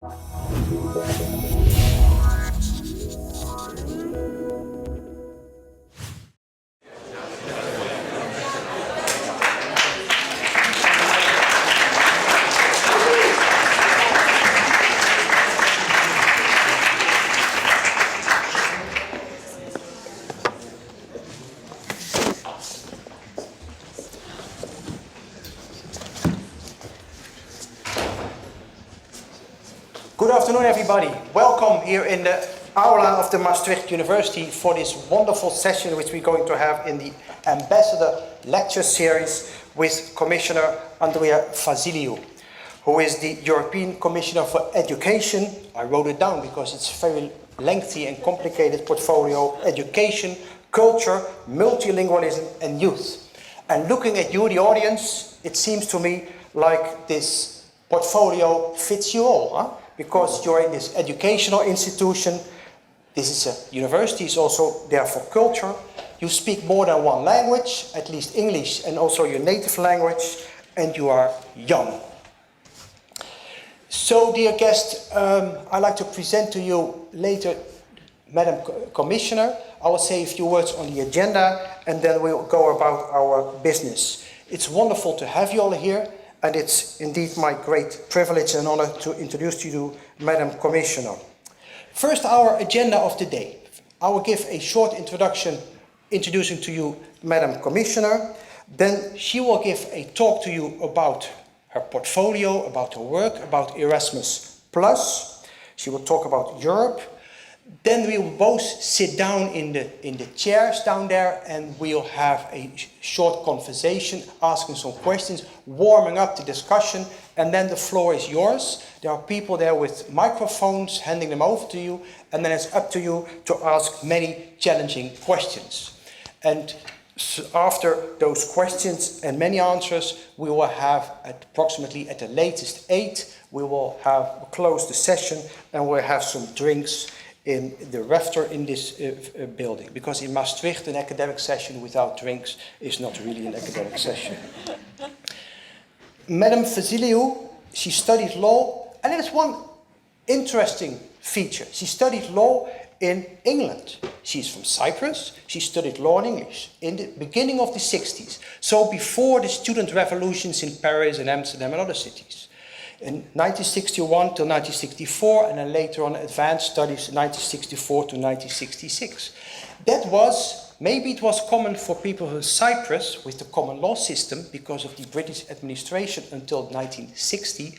Good afternoon, everybody. Welcome here in the Aula of the Maastricht University for this wonderful session which we're going to have in the Ambassador Lecture Series with Commissioner Androulla Vassiliou, who is the European Commissioner for Education. I wrote it down because it's a very lengthy and complicated portfolio: education, culture, multilingualism and youth. And looking at you, the audience, it seems to me like this portfolio fits you all, huh? Because you're in this educational institution. This is a university, is also there for culture. You speak more than one language, at least English and also your native language, and you are young. So, dear guest, I'd like to present to you later Madam Commissioner. I will say a few words on the agenda and then we'll go about our business. It's wonderful to have you all here. And it's indeed my great privilege and honor to introduce to you Madam Commissioner. First, our agenda of the day. I will give a short introduction introducing to you Madam Commissioner. Then she will give a talk to you about her portfolio, about her work, about Erasmus Plus. She will talk about Europe. Then we will both sit down in the chairs down there and we'll have a short conversation, asking some questions, warming up the discussion, and then the floor is yours. There are people there with microphones, handing them over to you, and then it's up to you to ask many challenging questions. And after those questions and many answers, we will have approximately at the latest 8, we will have closed the session and we'll have some drinks in the restaurant in this building, because in Maastricht an academic session without drinks is not really an academic session. Madam Vassiliou, she studied law, and it is one interesting feature. She studied law in England. She's from Cyprus. She studied law in English in the beginning of the 60s, so before the student revolutions in Paris and Amsterdam and other cities. In 1961 to 1964, and then later on advanced studies 1964 to 1966. That was, maybe it was common for people in Cyprus with the common law system because of the British administration until 1960,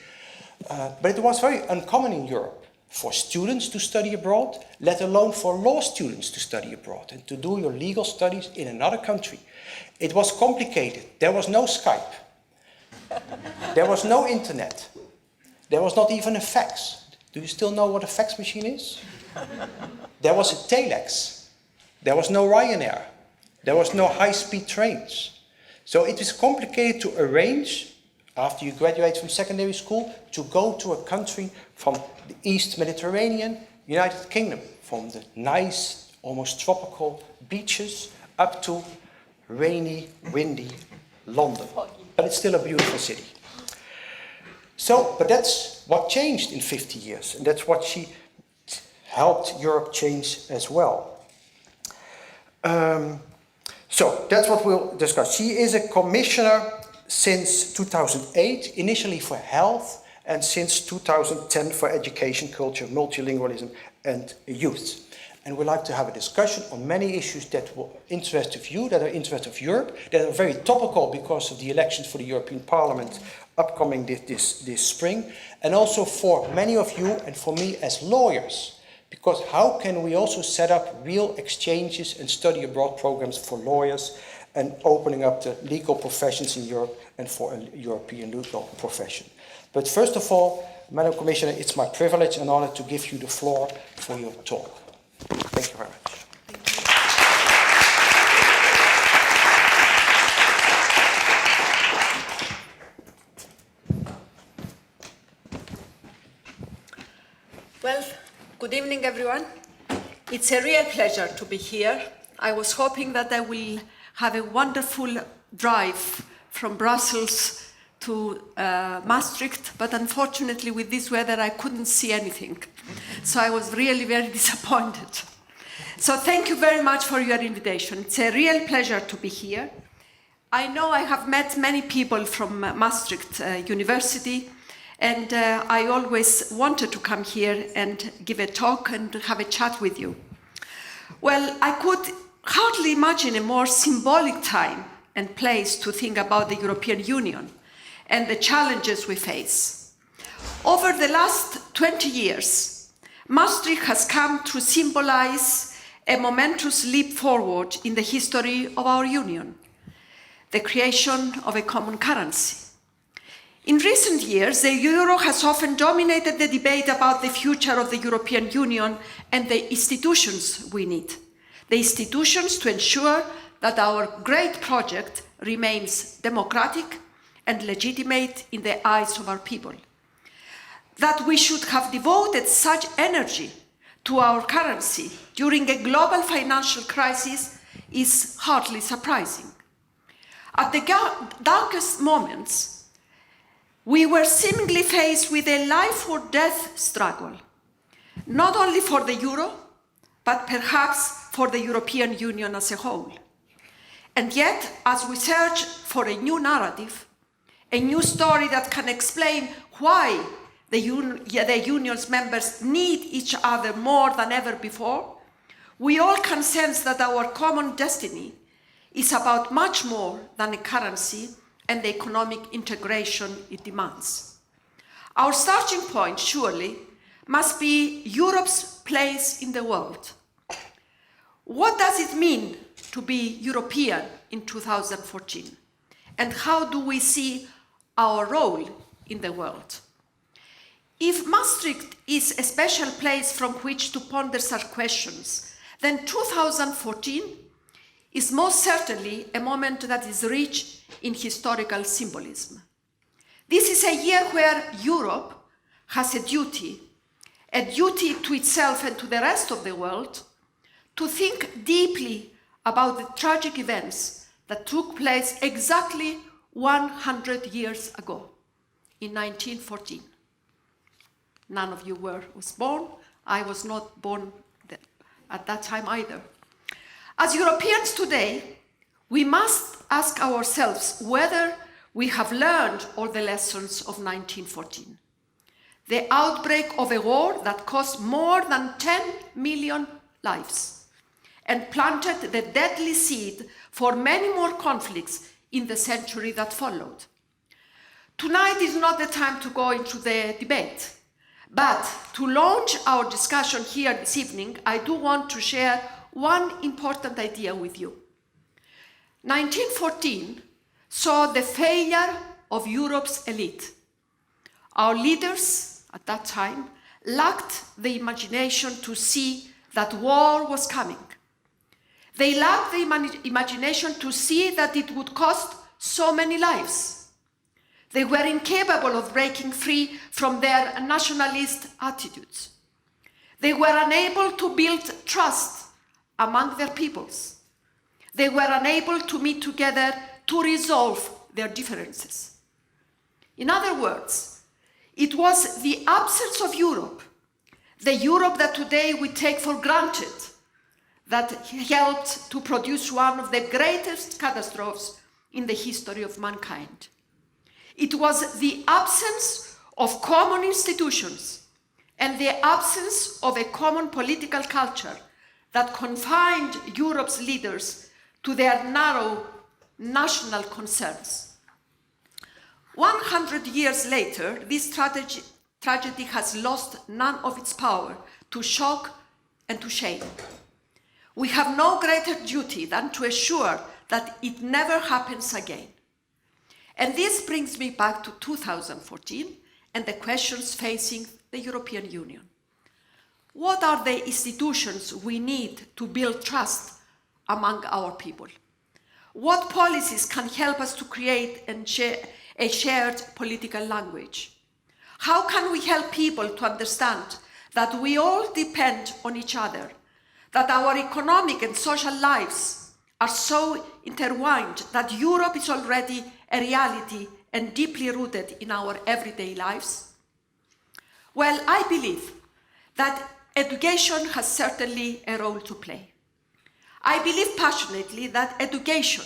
but it was very uncommon in Europe for students to study abroad, let alone for law students to study abroad and to do your legal studies in another country. It was complicated. There was no Skype. There was no internet. There was not even a fax. Do you still know what a fax machine is? There was a telex. There was no Ryanair. There was no high-speed trains. So it is complicated to arrange, after you graduate from secondary school, to go to a country from the East Mediterranean, United Kingdom, from the nice, almost tropical beaches up to rainy, windy London. But it's still a beautiful city. So, but that's what changed in 50 years, and that's what she helped Europe change as well. So, that's what we'll discuss. She is a commissioner since 2008, initially for health, and since 2010 for education, culture, multilingualism, and youth. And we'd like to have a discussion on many issues that will interest of you, that are interest of Europe, that are very topical because of the elections for the European Parliament upcoming this spring, and also for many of you and for me as lawyers, because how can we also set up real exchanges and study abroad programs for lawyers and opening up the legal professions in Europe and for a European legal profession. But first of all, Madam Commissioner, it's my privilege and honor to give you the floor for your talk. Thank you very much. Well, good evening, everyone. It's a real pleasure to be here. I was hoping that I will have a wonderful drive from Brussels to Maastricht, but unfortunately with this weather I couldn't see anything. So I was really very disappointed. So thank you very much for your invitation. It's a real pleasure to be here. I know I have met many people from Maastricht University, and I always wanted to come here and give a talk and have a chat with you. Well, I could hardly imagine a more symbolic time and place to think about the European Union and the challenges we face. Over the last 20 years, Maastricht has come to symbolize a momentous leap forward in the history of our union, the creation of a common currency. In recent years, the euro has often dominated the debate about the future of the European Union and the institutions we need. The institutions to ensure that our great project remains democratic and legitimate in the eyes of our people. That we should have devoted such energy to our currency during a global financial crisis is hardly surprising. At the darkest moments, we were seemingly faced with a life or death struggle, not only for the euro, but perhaps for the European Union as a whole. And yet, as we search for a new narrative, a new story that can explain why the union's members need each other more than ever before, we all can sense that our common destiny is about much more than a currency and the economic integration it demands. Our starting point, surely, must be Europe's place in the world. What does it mean to be European in 2014? And how do we see our role in the world? If Maastricht is a special place from which to ponder such questions, then 2014 is most certainly a moment that is rich in historical symbolism. This is a year where Europe has a duty to itself and to the rest of the world, to think deeply about the tragic events that took place exactly 100 years ago, in 1914. None of you was born. I was not born at that time either. As Europeans today, we must ask ourselves whether we have learned all the lessons of 1914. The outbreak of a war that cost more than 10 million lives and planted the deadly seed for many more conflicts in the century that followed. Tonight is not the time to go into the debate, but to launch our discussion here this evening, I do want to share one important idea with you. 1914 saw the failure of Europe's elite. Our leaders at that time lacked the imagination to see that war was coming. They lacked the imagination to see that it would cost so many lives. They were incapable of breaking free from their nationalist attitudes. They were unable to build trust among their peoples. They were unable to meet together to resolve their differences. In other words, it was the absence of Europe, the Europe that today we take for granted, that helped to produce one of the greatest catastrophes in the history of mankind. It was the absence of common institutions and the absence of a common political culture that confined Europe's leaders to their narrow national concerns. 100 years later, this tragedy has lost none of its power to shock and to shame. We have no greater duty than to assure that it never happens again. And this brings me back to 2014 and the questions facing the European Union. What are the institutions we need to build trust among our people? What policies can help us to create and share a shared political language? How can we help people to understand that we all depend on each other, that our economic and social lives are so intertwined that Europe is already a reality and deeply rooted in our everyday lives? Well, I believe that education has certainly a role to play. I believe passionately that education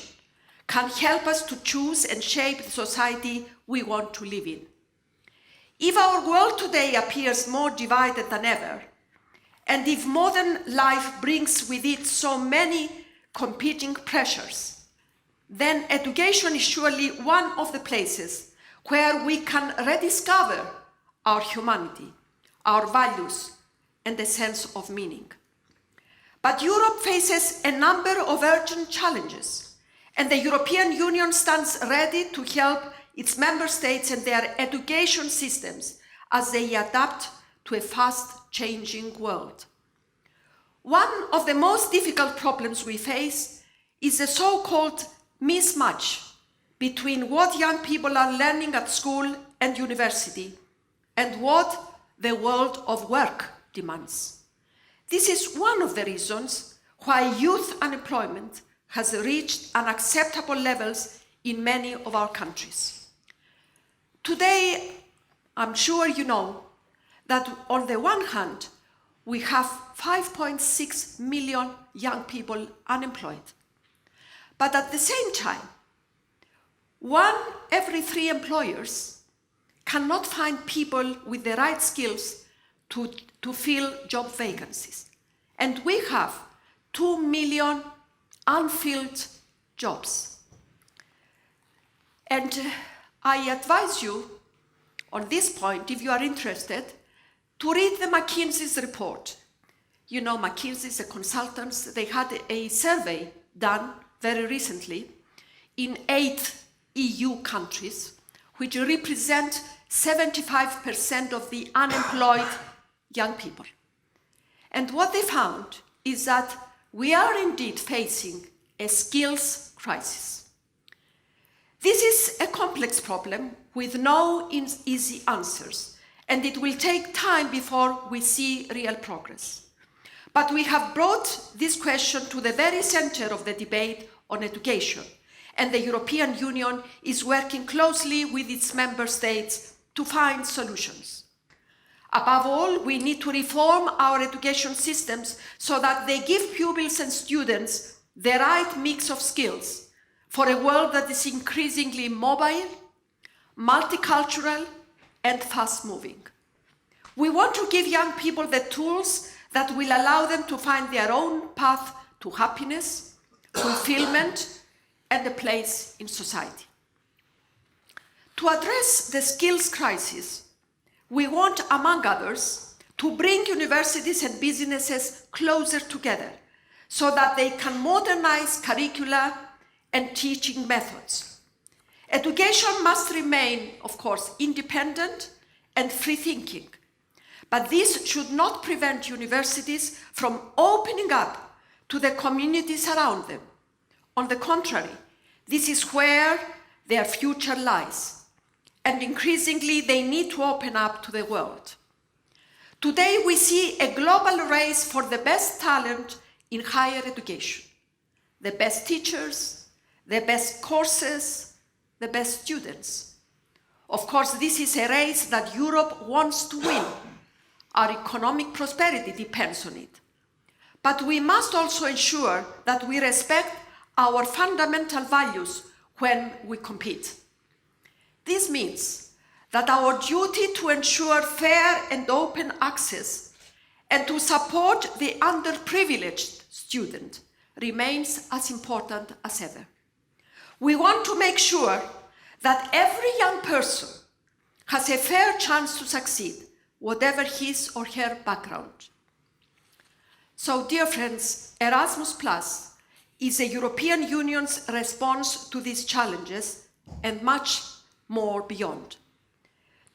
can help us to choose and shape the society we want to live in. If our world today appears more divided than ever, and if modern life brings with it so many competing pressures, then education is surely one of the places where we can rediscover our humanity, our values, and a sense of meaning. But Europe faces a number of urgent challenges, and the European Union stands ready to help its member states and their education systems as they adapt to a fast-changing world. One of the most difficult problems we face is the so-called mismatch between what young people are learning at school and university and what the world of work demands. This is one of the reasons why youth unemployment has reached unacceptable levels in many of our countries. Today, I'm sure you know that on the one hand, we have 5.6 million young people unemployed. But at the same time, 1 every 3 employers cannot find people with the right skills to fill job vacancies. And we have 2 million unfilled jobs. And I advise you on this point, if you are interested, to read the McKinsey's report. You know, McKinsey's the consultants, they had a survey done very recently in 8 EU countries, which represent 75% of the unemployed young people. And what they found is that we are indeed facing a skills crisis. This is a complex problem with no easy answers, and it will take time before we see real progress. But we have brought this question to the very center of the debate on education, and the European Union is working closely with its member states to find solutions. Above all, we need to reform our education systems so that they give pupils and students the right mix of skills for a world that is increasingly mobile, multicultural, and fast-moving. We want to give young people the tools that will allow them to find their own path to happiness, fulfillment, and a place in society. To address the skills crisis, we want, among others, to bring universities and businesses closer together so that they can modernize curricula and teaching methods. Education must remain, of course, independent and free-thinking, but this should not prevent universities from opening up to the communities around them. On the contrary, this is where their future lies, and increasingly they need to open up to the world. Today we see a global race for the best talent in higher education, the best teachers, the best courses, the best students. Of course, this is a race that Europe wants to win. Our economic prosperity depends on it. But we must also ensure that we respect our fundamental values when we compete. This means that our duty to ensure fair and open access and to support the underprivileged student remains as important as ever. We want to make sure that every young person has a fair chance to succeed, whatever his or her background. So, dear friends, Erasmus Plus is the European Union's response to these challenges and much more beyond.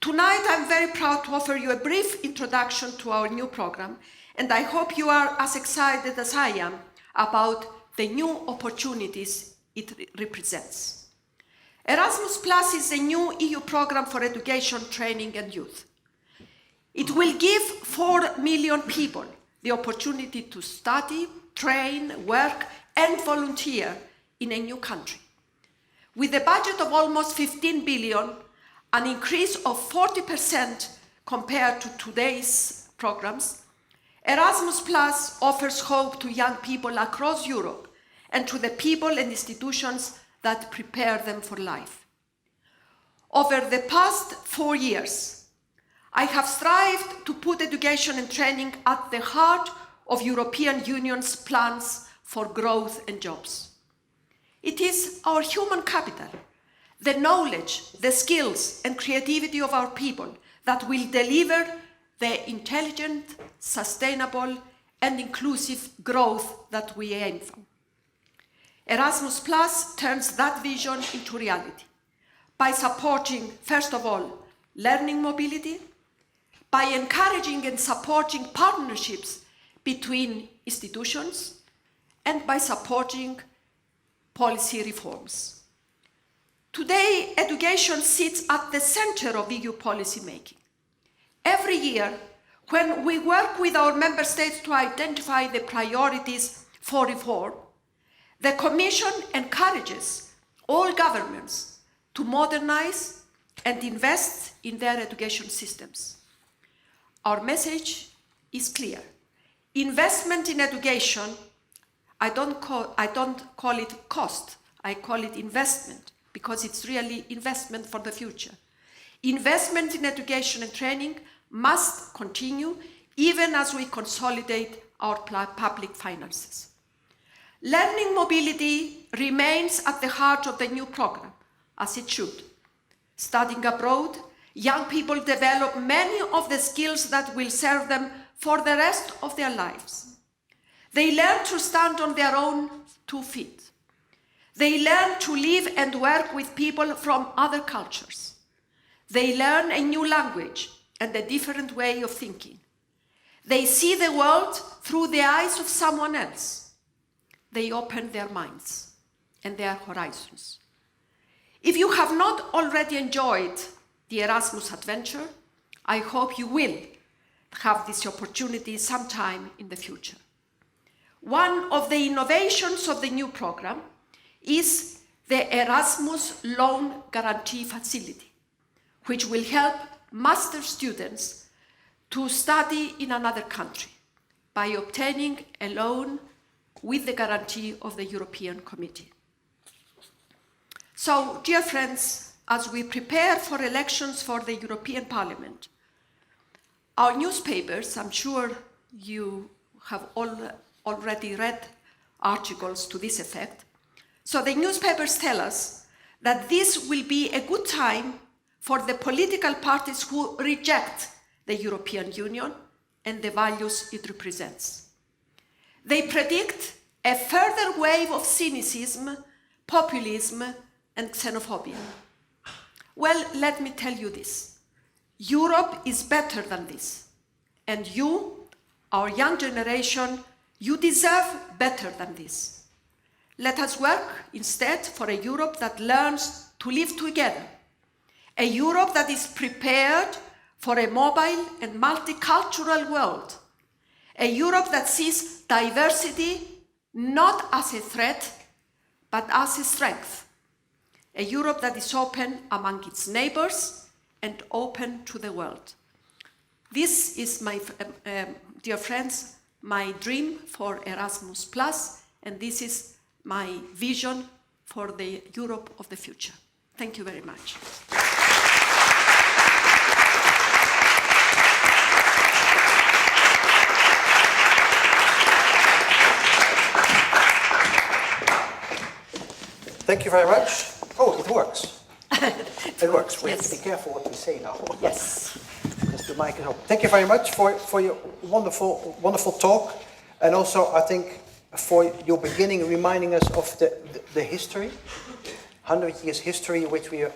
Tonight, I'm very proud to offer you a brief introduction to our new program, and I hope you are as excited as I am about the new opportunities it represents. Erasmus Plus is a new EU program for education, training, and youth. It will give 4 million people the opportunity to study, train, work, and volunteer in a new country. With a budget of almost 15 billion, an increase of 40% compared to today's programs, Erasmus Plus offers hope to young people across Europe and to the people and institutions that prepare them for life. Over the past 4 years, I have strived to put education and training at the heart of European Union's plans for growth and jobs. It is our human capital, the knowledge, the skills and creativity of our people that will deliver the intelligent, sustainable and inclusive growth that we aim for. Erasmus Plus turns that vision into reality by supporting, first of all, learning mobility, by encouraging and supporting partnerships between institutions, and by supporting policy reforms. Today, education sits at the center of EU policy making. Every year, when we work with our member states to identify the priorities for reform, the Commission encourages all governments to modernize and invest in their education systems. Our message is clear. Investment in education, I don't call it cost, I call it investment, because it's really investment for the future. Investment in education and training must continue even as we consolidate our public finances. Learning mobility remains at the heart of the new program, as it should. Studying abroad, young people develop many of the skills that will serve them for the rest of their lives. They learn to stand on their own 2 feet. They learn to live and work with people from other cultures. They learn a new language and a different way of thinking. They see the world through the eyes of someone else. They open their minds and their horizons. If you have not already enjoyed the Erasmus adventure, I hope you will have this opportunity sometime in the future. One of the innovations of the new program is the Erasmus Loan Guarantee Facility, which will help master students to study in another country by obtaining a loan with the guarantee of the European Committee. So, dear friends, as we prepare for elections for the European Parliament, our newspapers, I'm sure you have already read articles to this effect. So the newspapers tell us that this will be a good time for the political parties who reject the European Union and the values it represents. They predict a further wave of cynicism, populism, and xenophobia. Well, let me tell you this. Europe is better than this. And you, our young generation, you deserve better than this. Let us work instead for a Europe that learns to live together. A Europe that is prepared for a mobile and multicultural world. A Europe that sees diversity not as a threat, but as a strength. A Europe that is open among its neighbors and open to the world. This is, my dear friends, my dream for Erasmus Plus, and this is my vision for the Europe of the future. Thank you very much. Thank you very much. Oh, it works. It works. We have Yes. to be careful what we say now. Yes. Because the mic is open. Thank you very much for your wonderful talk, and also I think for your beginning reminding us of the history, 100 years history, which we are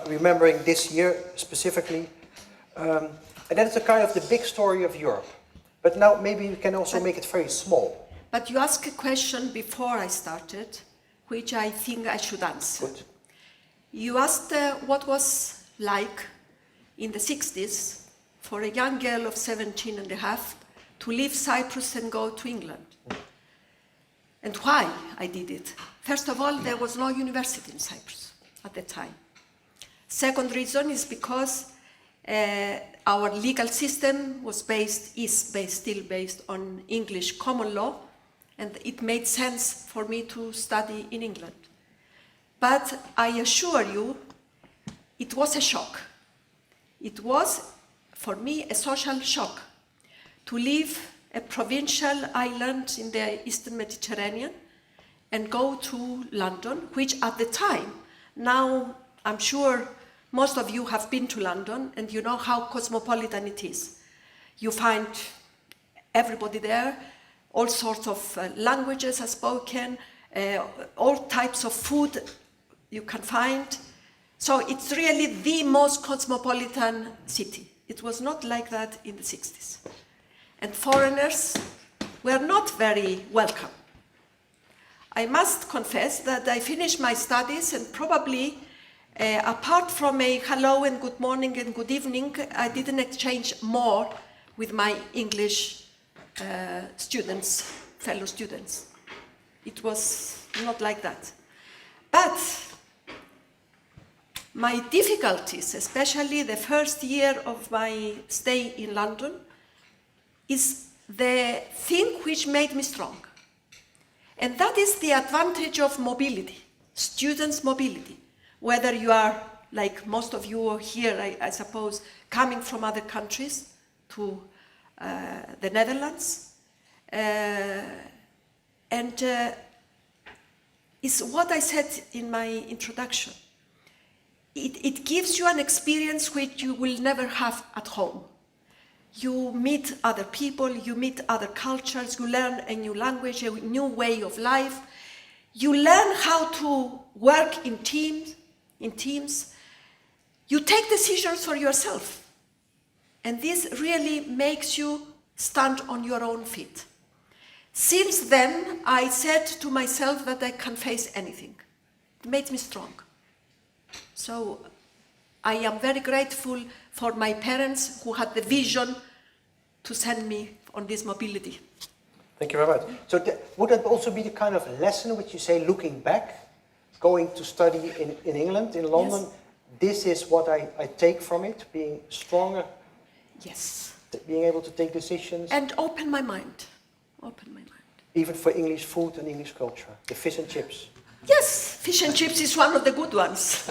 remembering this year specifically. And that is a kind of the big story of Europe. But now maybe you can also make it very small. But you asked a question before I started, which I think I should answer. Good. You asked what was like in the 60s for a young girl of 17 and a half to leave Cyprus and go to England. And why I did it. First of all, there was no university in Cyprus. at the time. Second reason is because our legal system is still based on English common law, and it made sense for me to study in England. But I assure you, it was a shock. It was, for me, a social shock to leave a provincial island in the Eastern Mediterranean and go to London, which at the time, now I'm sure most of you have been to London and you know how cosmopolitan it is. You find everybody there, all sorts of languages are spoken, all types of food you can find. So it's really the most cosmopolitan city. It was not like that in the 60s. And foreigners were not very welcome. I must confess that I finished my studies and probably, apart from a hello and good morning and good evening, I didn't exchange more with my English students, fellow students. It was not like that. But my difficulties, especially the first year of my stay in London, is the thing which made me strong. And that is the advantage of mobility, students' mobility. Whether you are, like most of you here, I suppose, coming from other countries to the Netherlands. Is what I said in my introduction. It gives you an experience which you will never have at home. You meet other people, you meet other cultures, you learn a new language, a new way of life. You learn how to work in teams. You take decisions for yourself. And this really makes you stand on your own feet. Since then, I said to myself that I can face anything. It made me strong. So I am very grateful for my parents who had the vision to send me on this mobility. Thank you very much. So would that also be the kind of lesson which you say, looking back, going to study in England, in London, yes. This is what I take from it, being stronger? Yes. Being able to take decisions? And open my mind. Open my mind. Even for English food and English culture, the fish and chips? Yes, fish and chips is one of the good ones.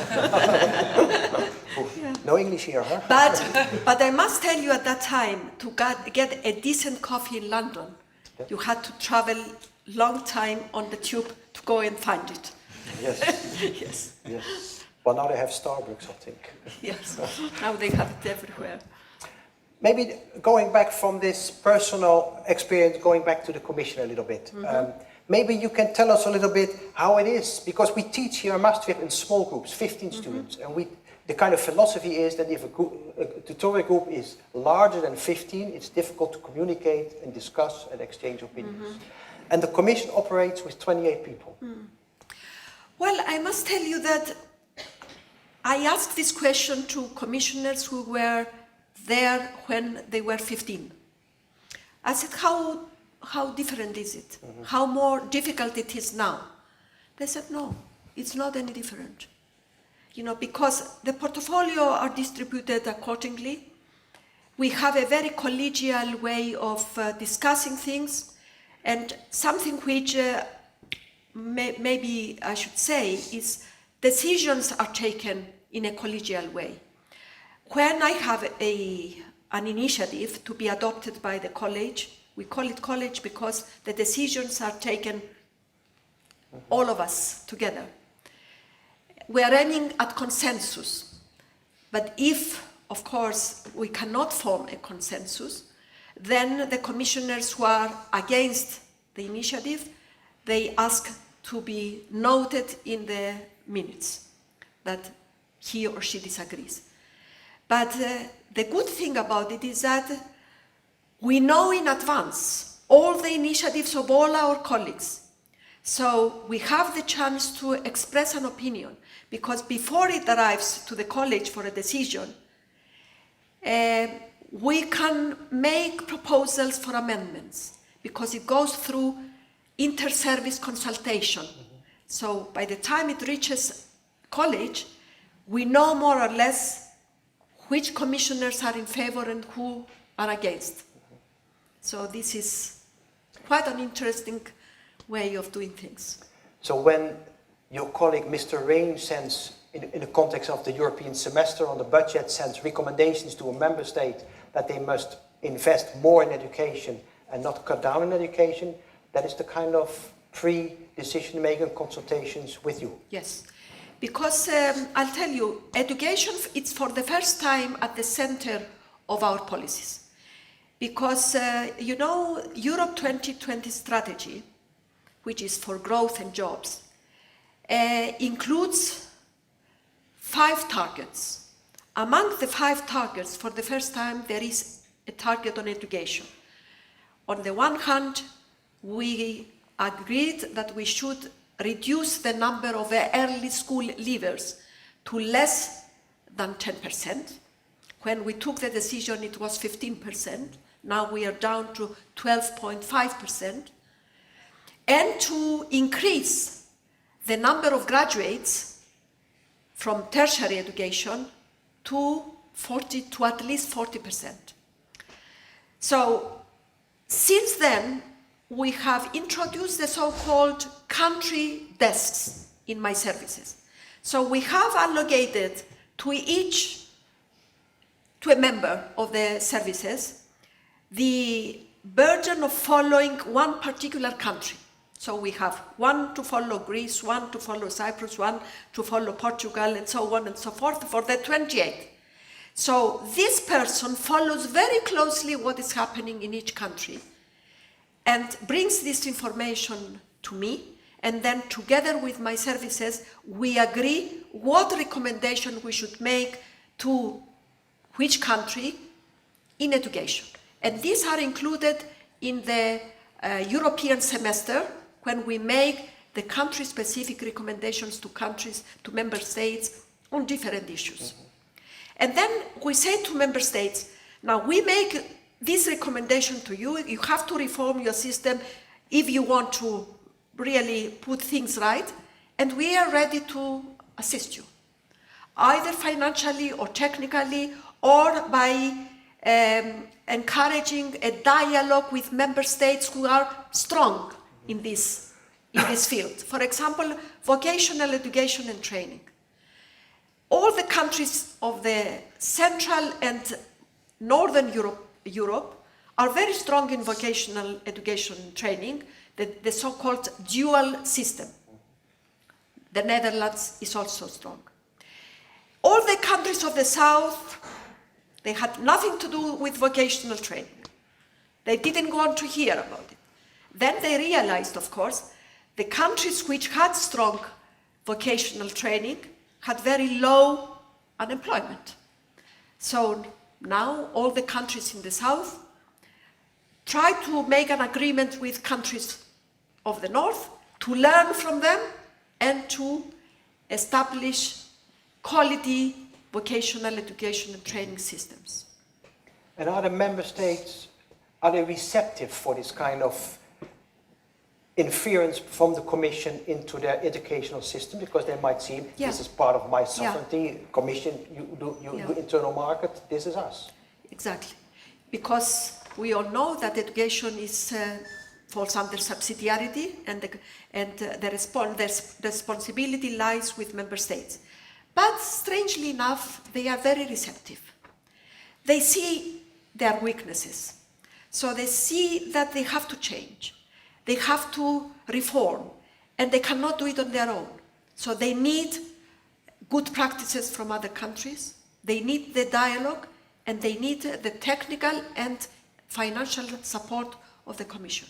Yeah. No English here, huh? But I must tell you, at that time, to get a decent coffee in London, yeah. You had to travel long time on the tube to go and find it. Yes. Yes. Yes. Well, now they have Starbucks, I think. Yes. Now they have it everywhere. Maybe going back from this personal experience, going back to the Commission a little bit. Mm-hmm. Maybe you can tell us a little bit how it is, because we teach here in Maastricht in small groups, 15 mm-hmm. students, and the kind of philosophy is that if a tutorial group is larger than 15, it's difficult to communicate and discuss and exchange opinions. Mm-hmm. And the Commission operates with 28 people. Mm. Well, I must tell you that I asked this question to commissioners who were there when they were 15. I said, how different is it? Mm-hmm. How more difficult it is now? They said, no, it's not any different. You know, because the portfolio are distributed accordingly. We have a very collegial way of discussing things, and something which maybe I should say is decisions are taken in a collegial way. When I have an initiative to be adopted by the college, we call it college because the decisions are taken, all of us together. We are aiming at consensus. But if, of course, we cannot form a consensus, then the commissioners who are against the initiative, they ask to be noted in the minutes that he or she disagrees. But the good thing about it is that we know in advance all the initiatives of all our colleagues. So we have the chance to express an opinion, because before it arrives to the college for a decision, we can make proposals for amendments, because it goes through inter-service consultation. Mm-hmm. So by the time it reaches college, we know more or less which commissioners are in favor and who are against. So this is quite an interesting way of doing things. So when your colleague Mr. Rain sends, in the context of the European semester on the budget, sends recommendations to a member state that they must invest more in education and not cut down in education, that is the kind of pre-decision-making consultations with you. Yes, because I'll tell you, education, it's for the first time at the center of our policies. Because, you know, Europe 2020 strategy, which is for growth and jobs, includes 5 targets. Among the 5 targets, for the first time, there is a target on education. On the one hand, we agreed that we should reduce the number of early school leavers to less than 10%. When we took the decision, it was 15%. Now we are down to 12.5%. And to increase the number of graduates from tertiary education to at least 40%. So since then, we have introduced the so-called country desks in my services. So we have allocated to a member of the services, the burden of following one particular country. So we have one to follow Greece, one to follow Cyprus, one to follow Portugal, and so on and so forth for the 28. So this person follows very closely what is happening in each country and brings this information to me, and then together with my services, we agree what recommendation we should make to which country in education. And these are included in the European semester when we make the country-specific recommendations to countries, to member states on different issues. And then we say to member states, now we make this recommendation to you, you have to reform your system if you want to really put things right, and we are ready to assist you, either financially or technically, or by encouraging a dialogue with member states who are strong in this field. For example, vocational education and training. All the countries of the Central and Northern Europe are very strong in vocational education and training, the so-called dual system. The Netherlands is also strong. All the countries of the South, they had nothing to do with vocational training. They didn't want to hear about it. Then they realized, of course, the countries which had strong vocational training had very low unemployment. So now all the countries in the South try to make an agreement with countries of the North to learn from them and to establish quality vocational education and training systems. And are the member states, are they receptive for this kind of interference from the Commission into their educational system? Because they might see, this is part of my sovereignty, Commission, you do internal market, this is us. Exactly. Because we all know that education falls under subsidiarity, and the responsibility lies with member states. But strangely enough, they are very receptive. They see their weaknesses. So they see that they have to change. They have to reform, and they cannot do it on their own. So they need good practices from other countries. They need the dialogue, and they need the technical and financial support of the Commission.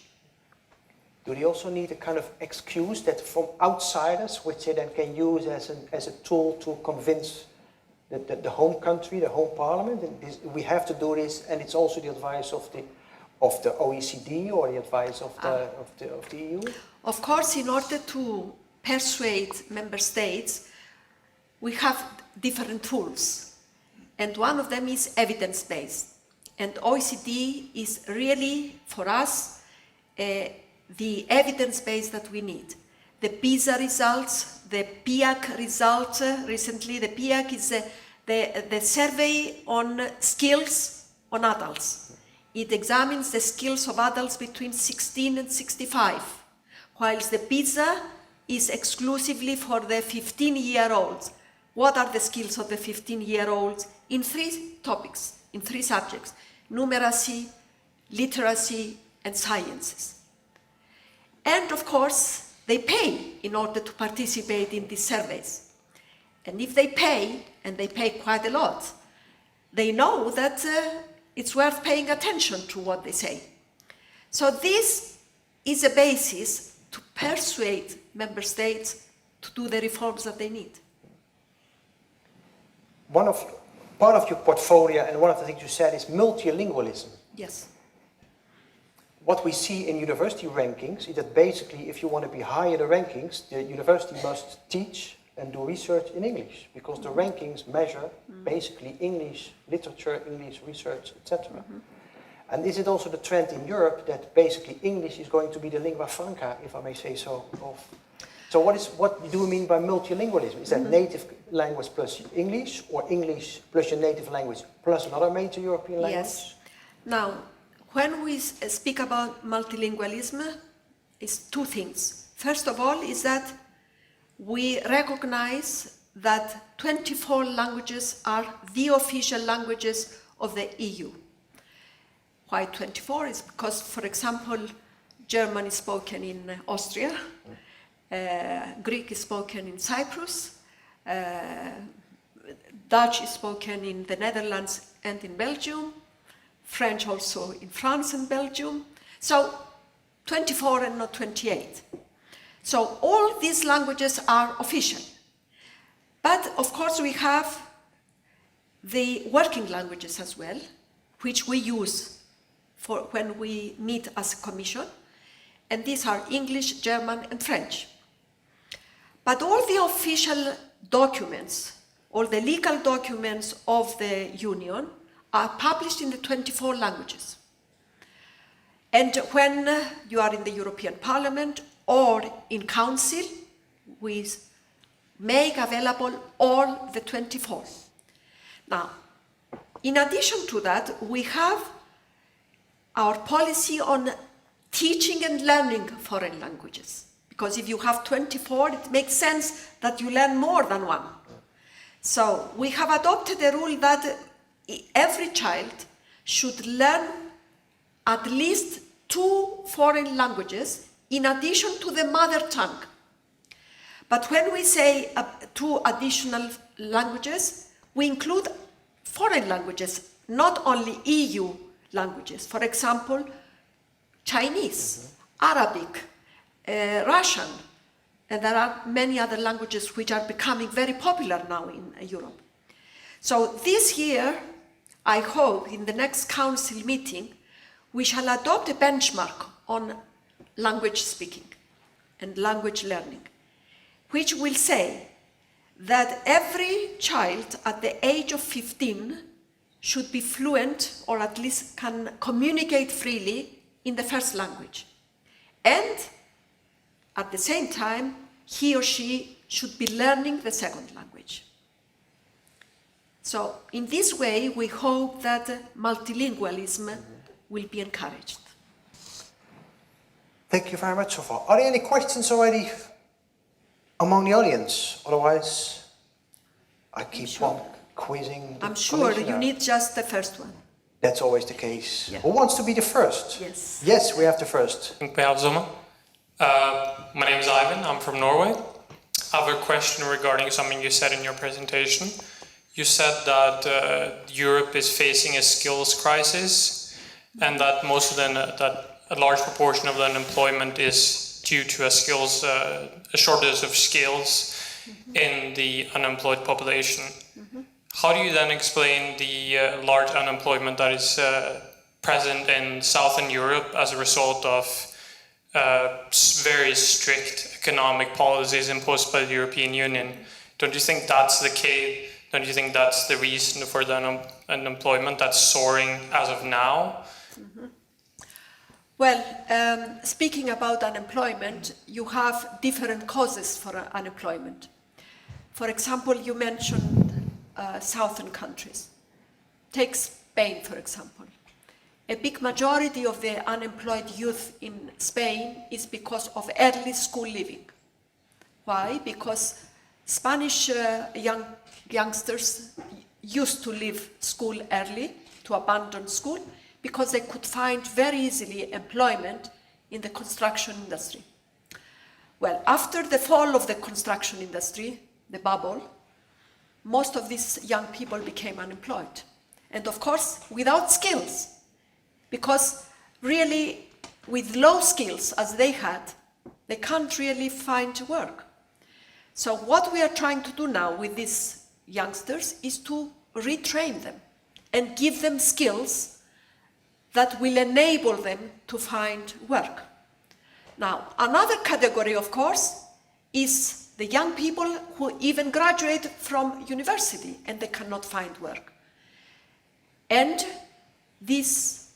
Do they also need a kind of excuse that from outsiders, which they then can use as a tool to convince the home country, the home parliament, and we have to do this, and it's also the advice of the OECD or the advice of the EU? Of course, in order to persuade member states, we have different tools. And one of them is evidence-based. And OECD is really, for us, the evidence base that we need. the PISA results, the PIAC results recently. The PIAC is the survey on skills on adults. It examines the skills of adults between 16 and 65, whilst the PISA is exclusively for the 15-year-olds. What are the skills of the 15-year-olds? In 3 topics, in 3 subjects: numeracy, literacy, and sciences. And of course, they pay in order to participate in these surveys. And if they pay, and they pay quite a lot, they know that it's worth paying attention to what they say. So this is a basis to persuade member states to do the reforms that they need. Part of your portfolio and one of the things you said is multilingualism. Yes. What we see in university rankings is that basically if you want to be high in the rankings, the university must teach and do research in English, because the rankings measure basically English literature, English research, etc. And is it also the trend in Europe that basically English is going to be the lingua franca, if I may say so? So what do you mean by multilingualism? Is that native language plus English, or English plus your native language plus another major European language? Yes. Now, when we speak about multilingualism, it's 2 things. First of all is that we recognize that 24 languages are the official languages of the EU. Why 24? Is because, for example, German is spoken in Austria, Greek is spoken in Cyprus, Dutch is spoken in the Netherlands and in Belgium, French also in France and Belgium. So 24 and not 28. So all these languages are official. But of course we have the working languages as well, which we use for when we meet as a commission. And these are English, German, and French. But all the official documents, all the legal documents of the Union are published in the 24 languages. And when you are in the European Parliament or in Council, we make available all the 24. Now, in addition to that, we have our policy on teaching and learning foreign languages. Because if you have 24, it makes sense that you learn more than one. So we have adopted a rule that every child should learn at least 2 foreign languages in addition to the mother tongue. But when we say 2 additional languages, we include foreign languages, not only EU languages. For example, Chinese, Arabic, Russian, and there are many other languages which are becoming very popular now in Europe. So this year, I hope in the next council meeting, we shall adopt a benchmark on language speaking and language learning, which will say that every child at the age of 15 should be fluent, or at least can communicate freely in the first language. And at the same time, he or she should be learning the second language. So in this way, we hope that multilingualism will be encouraged. Thank you very much so far. Are there any questions already among the audience? Otherwise, I keep on quizzing the I'm sure commissioner. you need just the first one. That's always the case. Yeah. Who wants to be the first? Yes. Yes, we have the first. My name is Ivan, I'm from Norway. I have a question regarding something you said in your presentation. You said that Europe is facing a skills crisis, and that that a large proportion of the unemployment is due to a shortage of skills in the unemployed population. How do you then explain the large unemployment that is present in Southern Europe as a result of very strict economic policies imposed by the European Union? Don't you think that's the case? Don't you think that's the reason for the unemployment that's soaring as of now? Well, speaking about unemployment, you have different causes for unemployment. For example, you mentioned southern countries. Take Spain, for example. A big majority of the unemployed youth in Spain is because of early school leaving. Why? Because Spanish youngsters used to leave school early, to abandon school, because they could find very easily employment in the construction industry. Well, after the fall of the construction industry, the bubble, most of these young people became unemployed. And of course, without skills, because really with low skills as they had, they can't really find work. So what we are trying to do now with these youngsters is to retrain them and give them skills that will enable them to find work. Now, another category, of course, is the young people who even graduate from university and they cannot find work. And this,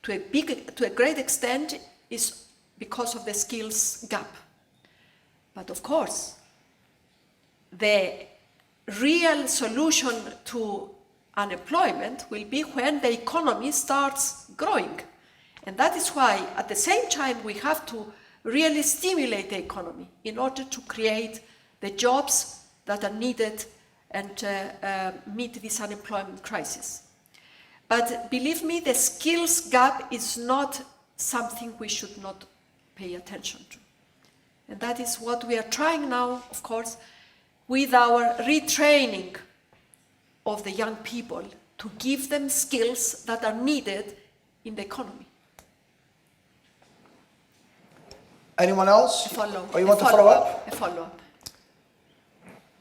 to a great extent, is because of the skills gap. But of course, the real solution to unemployment will be when the economy starts growing. And that is why, at the same time, we have to really stimulate the economy in order to create the jobs that are needed and meet this unemployment crisis. But believe me, the skills gap is not something we should not pay attention to. And that is what we are trying now, of course, with our retraining of the young people to give them skills that are needed in the economy. Anyone else? A follow. Or you want to follow up? A follow-up.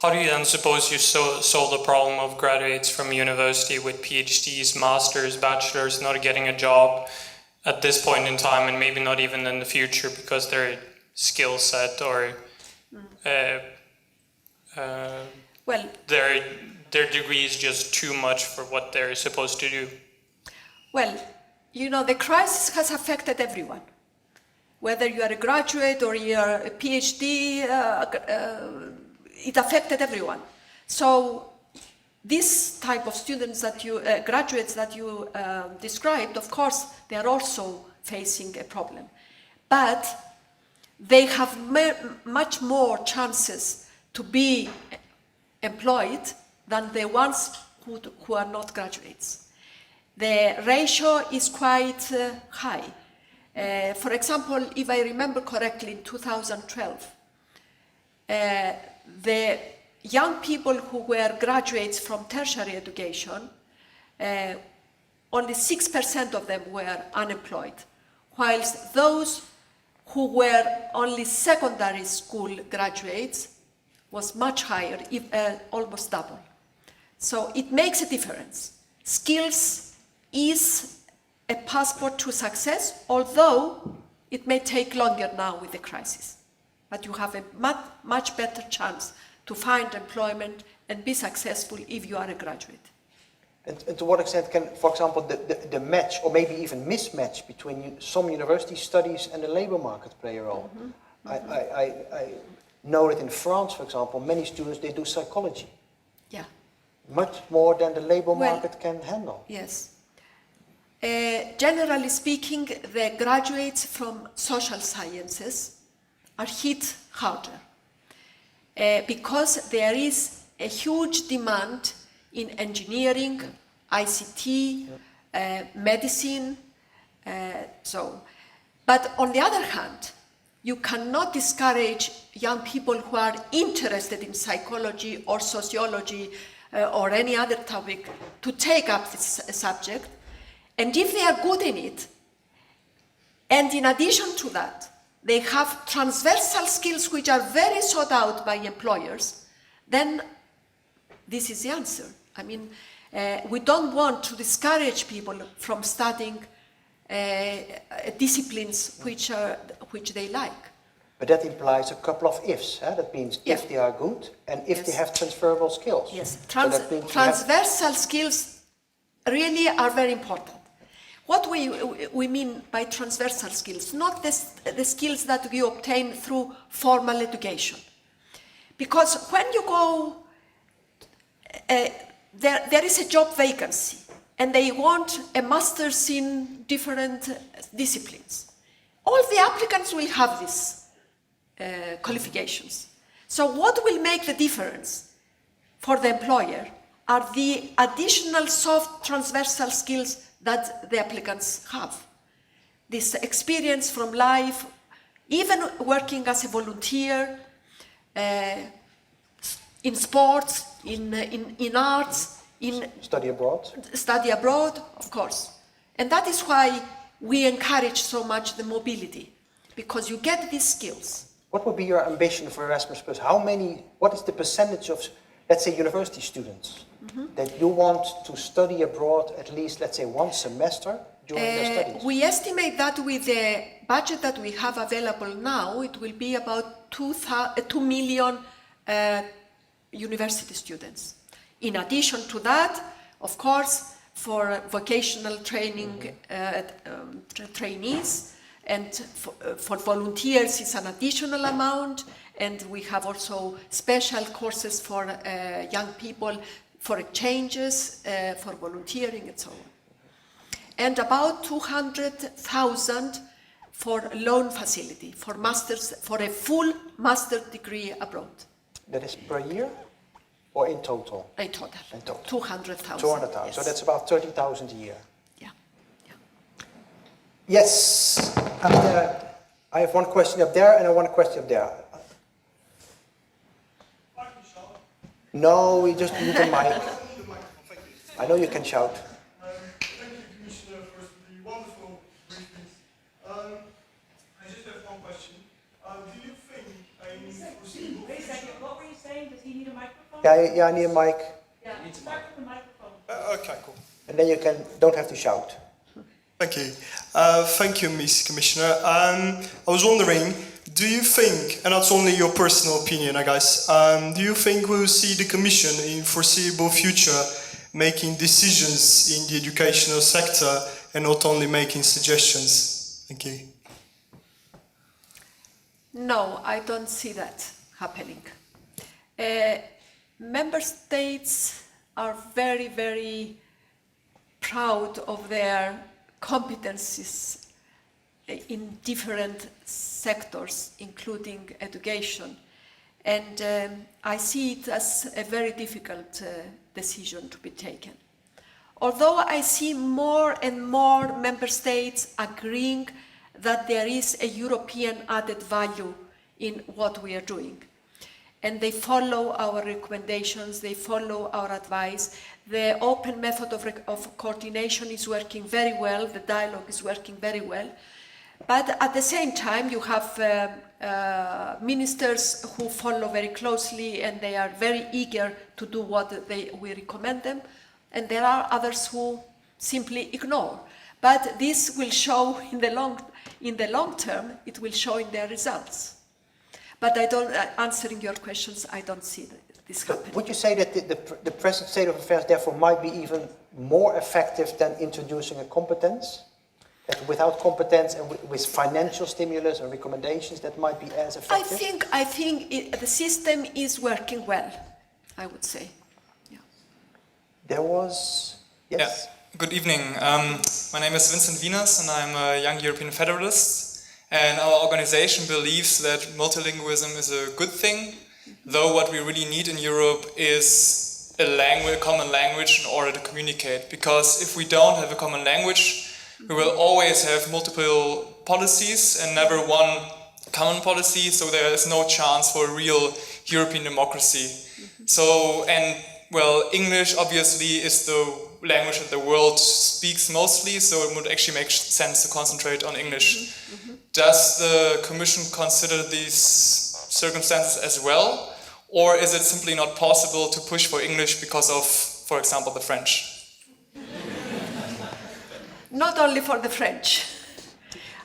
How do you then suppose you solve the problem of graduates from university with PhDs, masters, bachelors not getting a job at this point in time and maybe not even in the future because their skill set or Well, their degree is just too much for what they're supposed to do? well, you know, the crisis has affected everyone. Whether you are a graduate or you are a PhD, it affected everyone. So this type of students that you, graduates that you described, of course, they are also facing a problem. But they have much more chances to be employed than the ones who are not graduates. The ratio is quite high. For example, if I remember correctly, in 2012, the young people who were graduates from tertiary education, only 6% of them were unemployed, whilst those who were only secondary school graduates was much higher, almost double. So it makes a difference. Skills is a passport to success, although it may take longer now with the crisis. But you have a much better chance to find employment and be successful if you are a graduate. And to what extent can, for example, the match or maybe even mismatch between some university studies and the labor market play a role? Mm-hmm. I know that in France, for example, many students, they do psychology. Yeah. Much more than the labor market can handle. Yes. Generally speaking, the graduates from social sciences are hit harder because there is a huge demand in engineering, ICT, medicine, But on the other hand, you cannot discourage young people who are interested in psychology or sociology or any other topic to take up this subject. And if they are good in it, and in addition to that, they have transversal skills which are very sought out by employers, then this is the answer. I mean, we don't want to discourage people from studying disciplines which they like. But that implies a couple of ifs. That means if they are good and if they have transferable skills. Yes, So that means transversal skills really are very important. what we mean by transversal skills, not the skills that we obtain through formal education. Because when you go, there is a job vacancy, and they want a master's in different disciplines. All the applicants will have these qualifications. So what will make the difference for the employer are the additional soft transversal skills that the applicants have. This experience from life, even working as a volunteer, in sports, in arts, in Study abroad? Study abroad, of course. And that is why we encourage so much the mobility, because you get these skills. What would be your ambition for Erasmus Plus? What is the percentage of, let's say, university students that you want to study abroad at least, let's say, one semester during their studies? We estimate that with the budget that we have available now, it will be about 2 million university students. In addition to that, of course, for vocational training trainees and for volunteers it's an additional amount, and we have also special courses for young people for exchanges, for volunteering and so on. And about 200,000 for loan facility, for masters, for a full master's degree abroad. That is per year or in total? In total. In total. 200,000. 200,000. Yes. So that's about 30,000 a year. Yeah. Yes. I have one question up there and one question up there. No, we just need a mic. I know you can shout. Thank you, Commissioner, for the wonderful briefings. I just have one question. Do you think a foreseeable Wait a second, what were you saying? Does he need a microphone? Yeah, I need a mic. Yeah, start with the microphone. Okay, cool. And then you don't have to shout. Thank you. Thank you, Ms. Commissioner. I was wondering, do you think, and that's only your personal opinion, I guess, do you think we will see the Commission in foreseeable future making decisions in the educational sector and not only making suggestions? Thank you. No, I don't see that happening. Member states are very, very proud of their competencies in different sectors, including education. And I see it as a very difficult decision to be taken. Although I see more and more member states agreeing that there is a European added value in what we are doing. And they follow our recommendations, they follow our advice. The open method of coordination is working very well, the dialogue is working very well. But at the same time, you have ministers who follow very closely and they are very eager to do what we recommend them. And there are others who simply ignore. But this will show in the long term, it will show in their results. But answering your questions, I don't see this happening. Would you say that the present state of affairs therefore might be even more effective than introducing a competence? That without competence and with financial stimulus and recommendations, that might be as effective? I think the system is working well, I would say. Yeah. There was... Yes? Yeah. Good evening. My name is Vincent Wieners and I'm a young European federalist. And our organization believes that multilingualism is a good thing, though what we really need in Europe is a common language in order to communicate. Because if we don't have a common language, we will always have multiple policies and never one common policy, so there is no chance for a real European democracy. So, English obviously is the language that the world speaks mostly, so it would actually make sense to concentrate on English. Does the Commission consider these circumstances as well, or is it simply not possible to push for English because of, for example, the French? Not only for the French.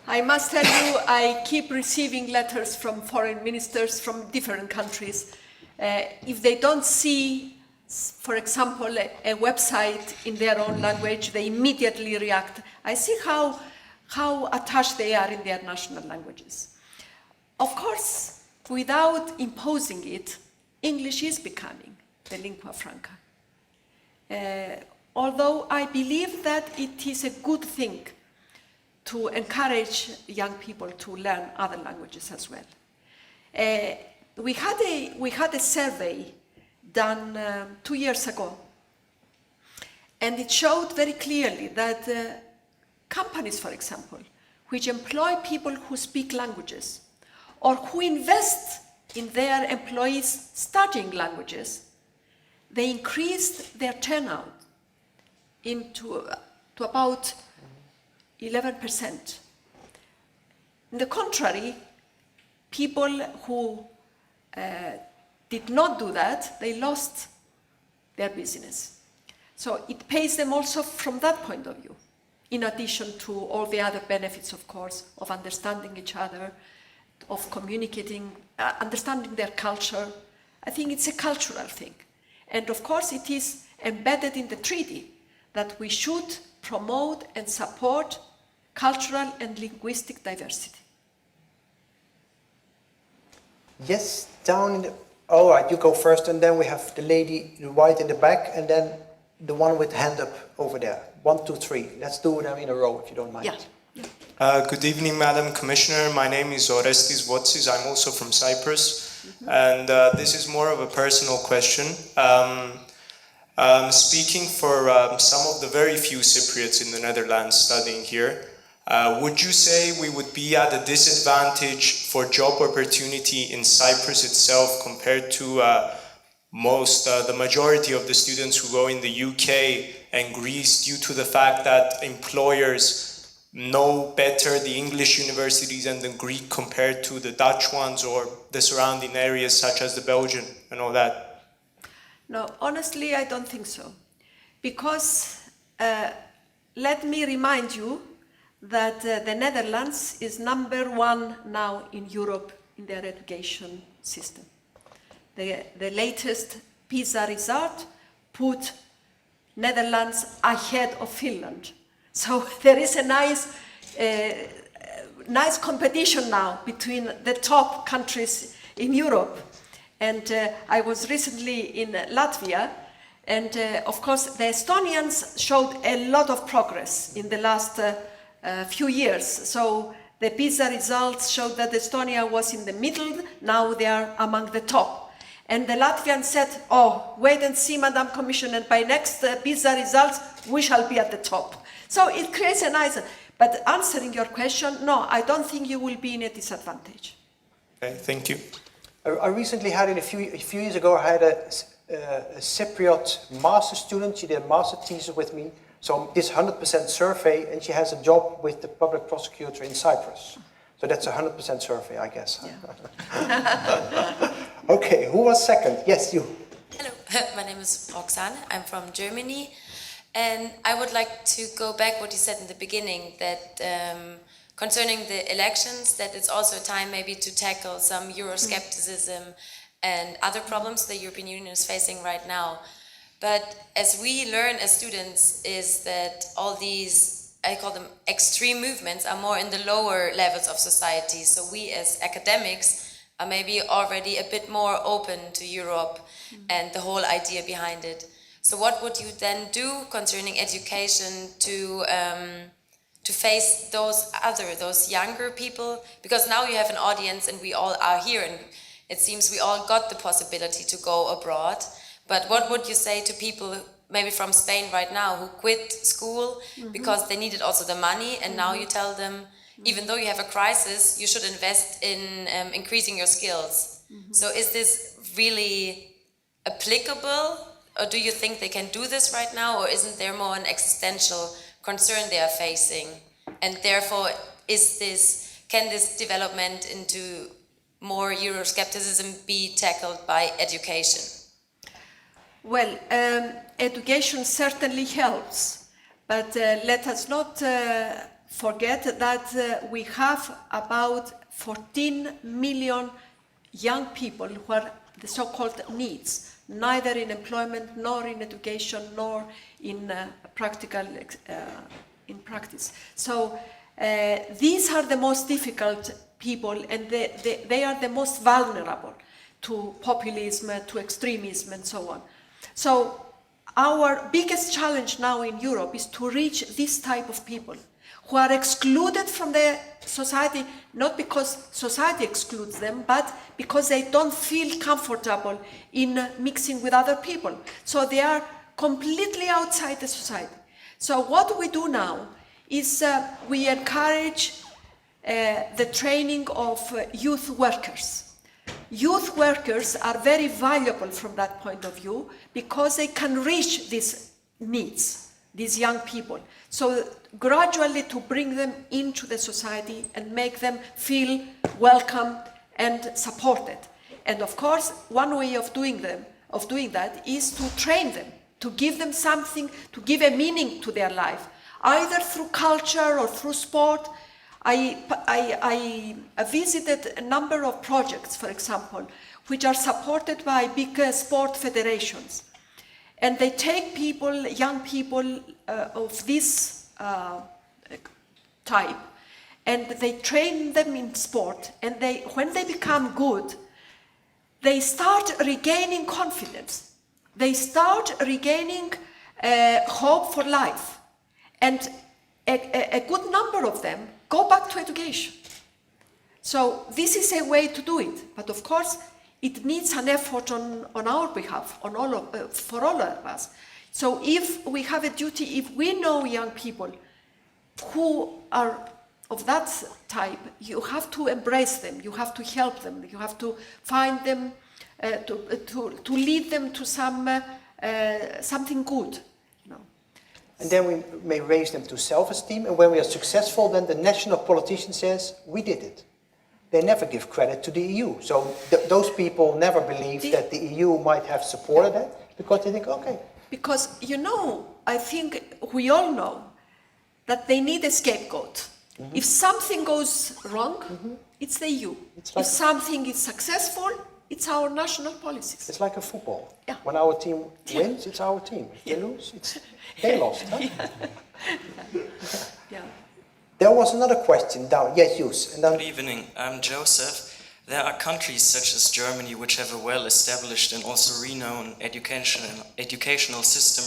I must tell you, I keep receiving letters from foreign ministers from different countries. If they don't see for example, a website in their own language, they immediately react. I see how attached they are in their national languages. Of course, without imposing it, English is becoming the lingua franca. Although I believe that it is a good thing to encourage young people to learn other languages as well. We had a survey done 2 years ago, and it showed very clearly that companies, for example, which employ people who speak languages or who invest in their employees studying languages, they increased their turnout to about 11%. On the contrary, people who did not do that, they lost their business. So it pays them also from that point of view, in addition to all the other benefits, of course, of understanding each other, of communicating, understanding their culture. I think it's a cultural thing. And of course, it is embedded in the treaty that we should promote and support cultural and linguistic diversity. Yes, down in the... All right, you go first, and then we have the lady in white in the back, and then the one with the hand up over there. 1, 2, 3. Let's do them in a row, if you don't mind. Yeah. Good evening, Madam Commissioner. My name is Orestis Votsis. I'm also from Cyprus. And this is more of a personal question. Speaking for some of the very few Cypriots in the Netherlands studying here, would you say we would be at a disadvantage for job opportunity in Cyprus itself compared to the majority of the students who go in the UK and Greece, due to the fact that employers know better the English universities and the Greek compared to the Dutch ones or the surrounding areas such as the Belgian and all that? No, honestly, I don't think so. Because let me remind you that the Netherlands is #1 now in Europe in their education system. The latest PISA result put Netherlands ahead of Finland. So there is a nice competition now between the top countries in Europe. And I was recently in Latvia, and of course the Estonians showed a lot of progress in the last few years. So the PISA results showed that Estonia was in the middle, now they are among the top. And the Latvians said, oh, wait and see, Madam Commissioner, and by next PISA results, we shall be at the top. So it creates a nice, but answering your question, no, I don't think you will be in a disadvantage. Okay, thank you. I recently had it a few years ago. I had a Cypriot master student. She did a master thesis with me. So this 100% survey, and she has a job with the public prosecutor in Cyprus. So that's a 100% survey, I guess. Yeah. Okay, who was second? Yes, you. Hello, my name is Roxanne. I'm from Germany. And I would like to go back what you said in the beginning, that concerning the elections, that it's also a time maybe to tackle some Euroscepticism and other problems the European Union is facing right now. But as we learn as students is that all these, I call them extreme movements, are more in the lower levels of society. So we as academics are maybe already a bit more open to Europe and the whole idea behind it. So what would you then do concerning education to face those younger people? Because now you have an audience and we all are here, and it seems we all got the possibility to go abroad. But what would you say to people maybe from Spain right now who quit school because they needed also the money, and now you tell them, even though you have a crisis, you should invest in increasing your skills. So is this really applicable? Or do you think they can do this right now, or isn't there more an existential concern they are facing? And therefore, can this development into more Euroscepticism be tackled by education? Well, education certainly helps, but let us not forget that we have about 14 million young people who are the so-called needs. neither in employment, nor in education, nor in in practice. So these are the most difficult people, and they are the most vulnerable to populism, to extremism, and so on. So our biggest challenge now in Europe is to reach this type of people who are excluded from the society, not because society excludes them, but because they don't feel comfortable in mixing with other people. So they are completely outside the society. So what we do now is we encourage the training of youth workers. Youth workers are very valuable from that point of view because they can reach these needs, these young people. So gradually to bring them into the society and make them feel welcome and supported. And of course, one way of doing that is to train them, to give them something, to give a meaning to their life, either through culture or through sport. I visited a number of projects, for example, which are supported by big sport federations. And they take people, young people of this type, and they train them in sport, and when they become good, they start regaining confidence. They start regaining hope for life. And a good number of them go back to education. So this is a way to do it. But of course, it needs an effort on our behalf, for all of us. So if we have a duty, if we know young people who are of that type, you have to embrace them, you have to help them, you have to find them, to lead them to something good. And then we may raise them to self-esteem, and when we are successful, then the national politician says, we did it. They never give credit to the EU. So those people never believe that the EU might have supported that, because they think, okay. Because, I think we all know that they need a scapegoat. Mm-hmm. If something goes wrong, it's the EU. If something is successful, it's our national policies. It's like a football. Yeah. When our team wins, it's our team. If they lose, they lost. Huh? Yeah. There was another question down. Yes, Jus. Good evening. I'm Joseph. There are countries such as Germany which have a well-established and also renowned educational system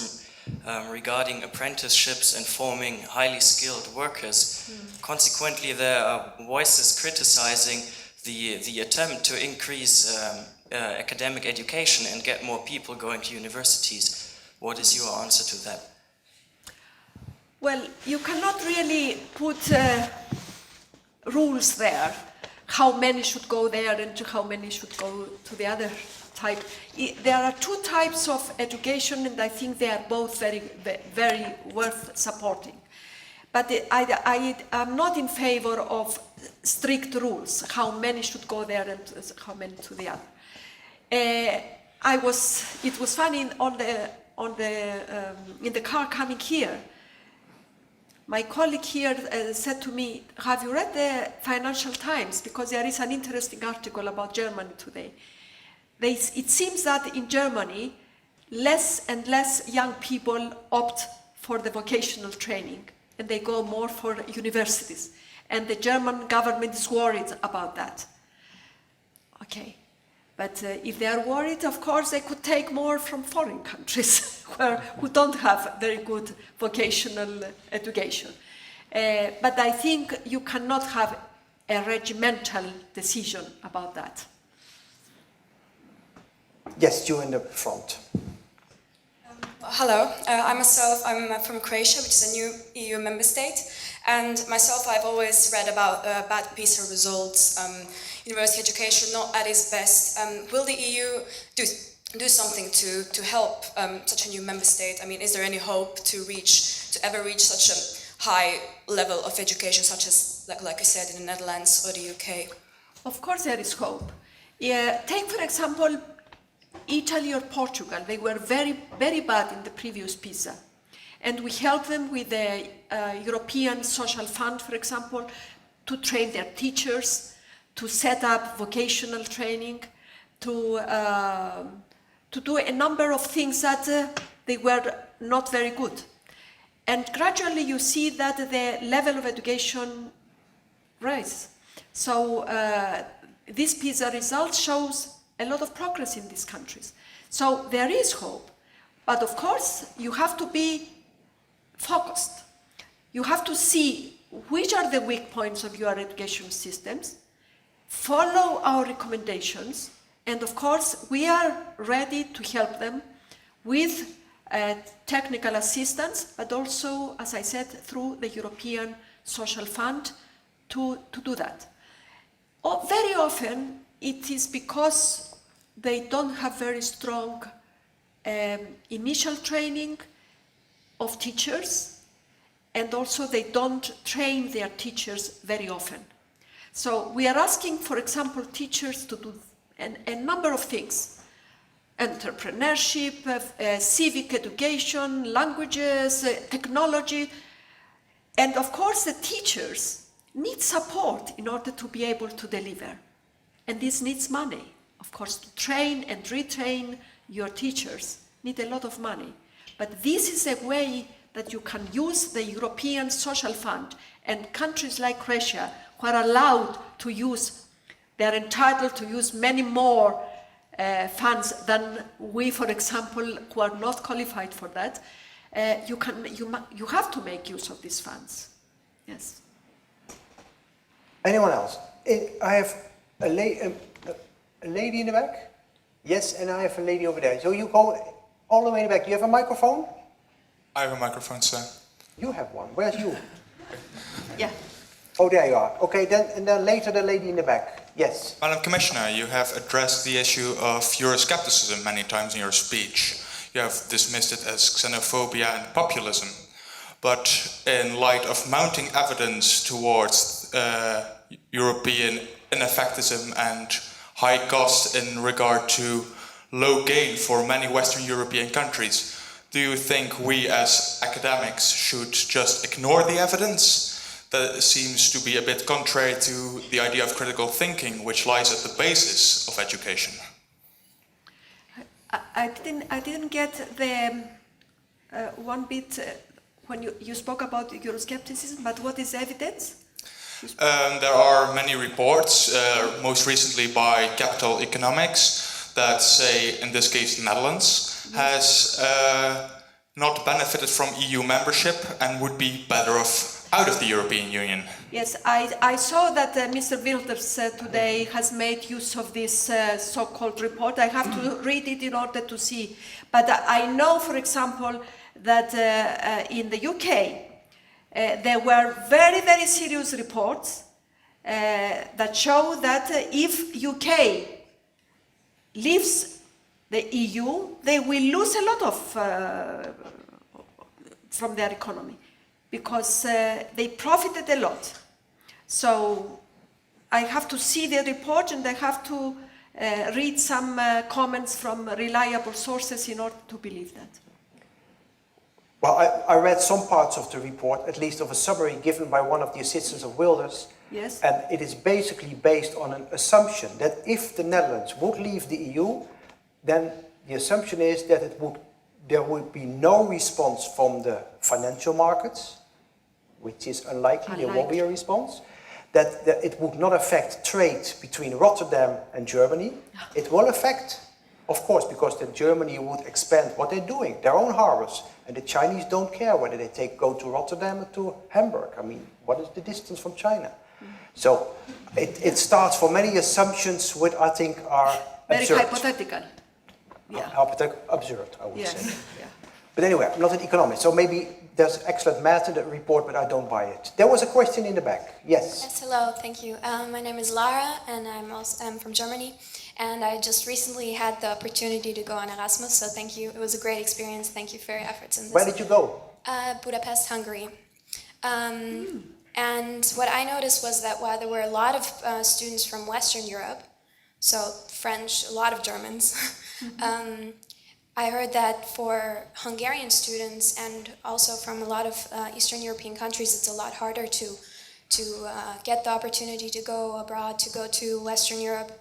regarding apprenticeships and forming highly skilled workers. Consequently, there are voices criticizing the attempt to increase academic education and get more people going to universities. What is your answer to that? Well, you cannot really put rules there, how many should go there and how many should go to the other type. There are two types of education, and I think they are both very, very worth supporting. But I am not in favor of strict rules, how many should go there and how many to the other. It was funny in the car coming here. My colleague here said to me, have you read the Financial Times? Because there is an interesting article about Germany today. It seems that in Germany, less and less young people opt for the vocational training, and they go more for universities. And the German government is worried about that. Okay. But if they are worried, of course, they could take more from foreign countries who don't have very good vocational education. But I think you cannot have a regimental decision about that. Yes, you in the front. Hello, I'm from Croatia, which is a new EU member state. And myself, I've always read about bad PISA results, university education not at its best. Will the EU do something to help such a new member state? I mean, is there any hope to ever reach such a high level of education, such as, like I said, in the Netherlands or the UK? Of course there is hope. Take, for example, Italy or Portugal. They were very, very bad in the previous PISA. And we helped them with the European Social Fund, for example, to train their teachers, to set up vocational training, to to do a number of things that they were not very good. And gradually you see that the level of education rise. So this PISA result shows a lot of progress in these countries. So there is hope, but of course you have to be focused. You have to see which are the weak points of your education systems, follow our recommendations, and of course we are ready to help them with technical assistance, but also, as I said, through the European Social Fund to do that. Very often it is because they don't have very strong initial training of teachers, and also they don't train their teachers very often. So we are asking, for example, teachers to do a number of things: entrepreneurship, civic education, languages, technology. And of course the teachers need support in order to be able to deliver. And this needs money. Of course, to train and retrain your teachers need a lot of money. But this is a way that you can use the European Social Fund, and countries like Croatia who are allowed to use, they're entitled to use many more funds than we, for example, who are not qualified for that. You have to make use of these funds. Yes. Anyone else? I have a lady in the back. Yes, and I have a lady over there. So you go all the way in the back. Do you have a microphone? I have a microphone, sir. You have one. Where's you? Yeah. Oh, there you are. Okay, then later the lady in the back. Yes. Madam Commissioner, you have addressed the issue of Euroscepticism many times in your speech. You have dismissed it as xenophobia and populism. But in light of mounting evidence towards European ineffectivism and high costs in regard to low gain for many Western European countries, do you think we as academics should just ignore the evidence? That seems to be a bit contrary to the idea of critical thinking, which lies at the basis of education. I didn't get the one bit when you spoke about Euroscepticism, but what is evidence? There are many reports, most recently by Capital Economics, that say, in this case, the Netherlands has not benefited from EU membership and would be better off out of the European Union. Yes, I saw that Mr. Wilders today has made use of this so-called report. I have to read it in order to see. But I know, for example, that in the UK, there were very, very serious reports that show that if UK leaves the EU, they will lose a lot of from their economy, because they profited a lot. So I have to see the report, and I have to read some comments from reliable sources in order to believe that. Well, I read some parts of the report, at least of a summary given by one of the assistants of Wilders. Yes. And it is basically based on an assumption that if the Netherlands would leave the EU, then the assumption is that there would be no response from the financial markets, which is unlikely. There won't be a response. That it would not affect trade between Rotterdam and Germany. It will affect, of course, because then Germany would expand what they're doing, their own harbors. And the Chinese don't care whether they go to Rotterdam or to Hamburg. I mean, what is the distance from China? So it starts for many assumptions which I think are very absurd. hypothetical. Yeah. Absurd, I would say. Yeah. But anyway, I'm not an economist, so maybe there's excellent math in the report, but I don't buy it. There was a question in the back. Yes. Yes, hello, thank you. My name is Lara, and I'm from Germany. And I just recently had the opportunity to go on Erasmus, so thank you. It was a great experience. Thank you for your efforts in this. Where did you go? Budapest, Hungary. And what I noticed was that while there were a lot of students from Western Europe, so French, a lot of Germans, I heard that for Hungarian students and also from a lot of Eastern European countries, it's a lot harder to get the opportunity to go abroad, to go to Western Europe.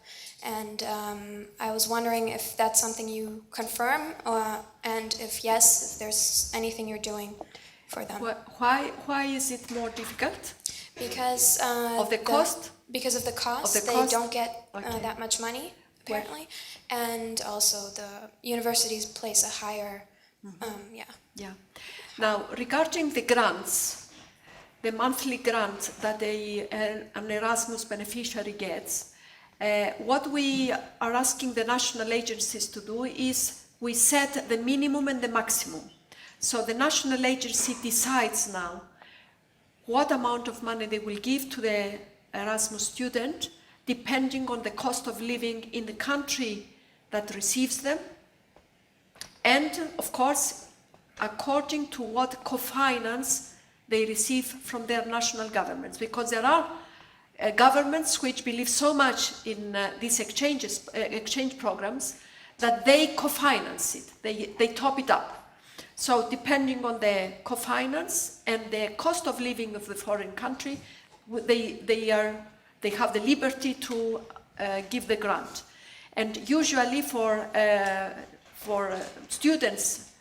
And I was wondering if that's something you confirm, and if yes, if there's anything you're doing for them. Why is it more difficult? Because Of the cost? Because of the cost, Of the they cost? don't get Okay. that much money apparently, and also the universities place a higher, Yeah. Now, regarding the grants, the monthly grant that an Erasmus beneficiary gets, what we are asking the national agencies to do is we set the minimum and the maximum. So the national agency decides now what amount of money they will give to the Erasmus student, depending on the cost of living in the country that receives them, and of course, according to what co-finance they receive from their national governments, because there are governments which believe so much in these exchange programs that they co-finance it, they top it up. So depending on the co-finance and the cost of living of the foreign country, they have the liberty to give the grant. And usually for students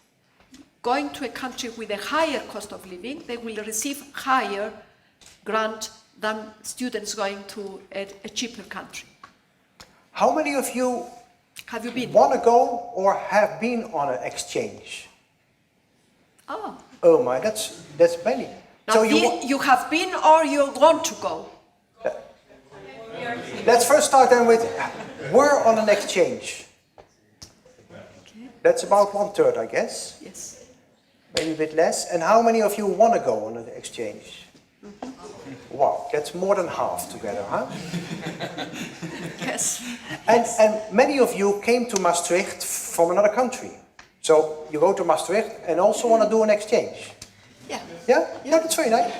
going to a country with a higher cost of living, they will receive higher grant than students going to a cheaper country. How many of you have you been? Want to go or have been on an exchange? Oh my, that's many. Now, so you have been or you want to go? Let's first start then with, we're on an exchange. Okay. That's about 1/3, I guess. Yes. Maybe a bit less. And how many of you want to go on an exchange? Wow, that's more than half together, huh? Yes. And many of you came to Maastricht from another country. So you go to Maastricht and also want to do an exchange. Yeah. Yeah? Yeah, that's very nice.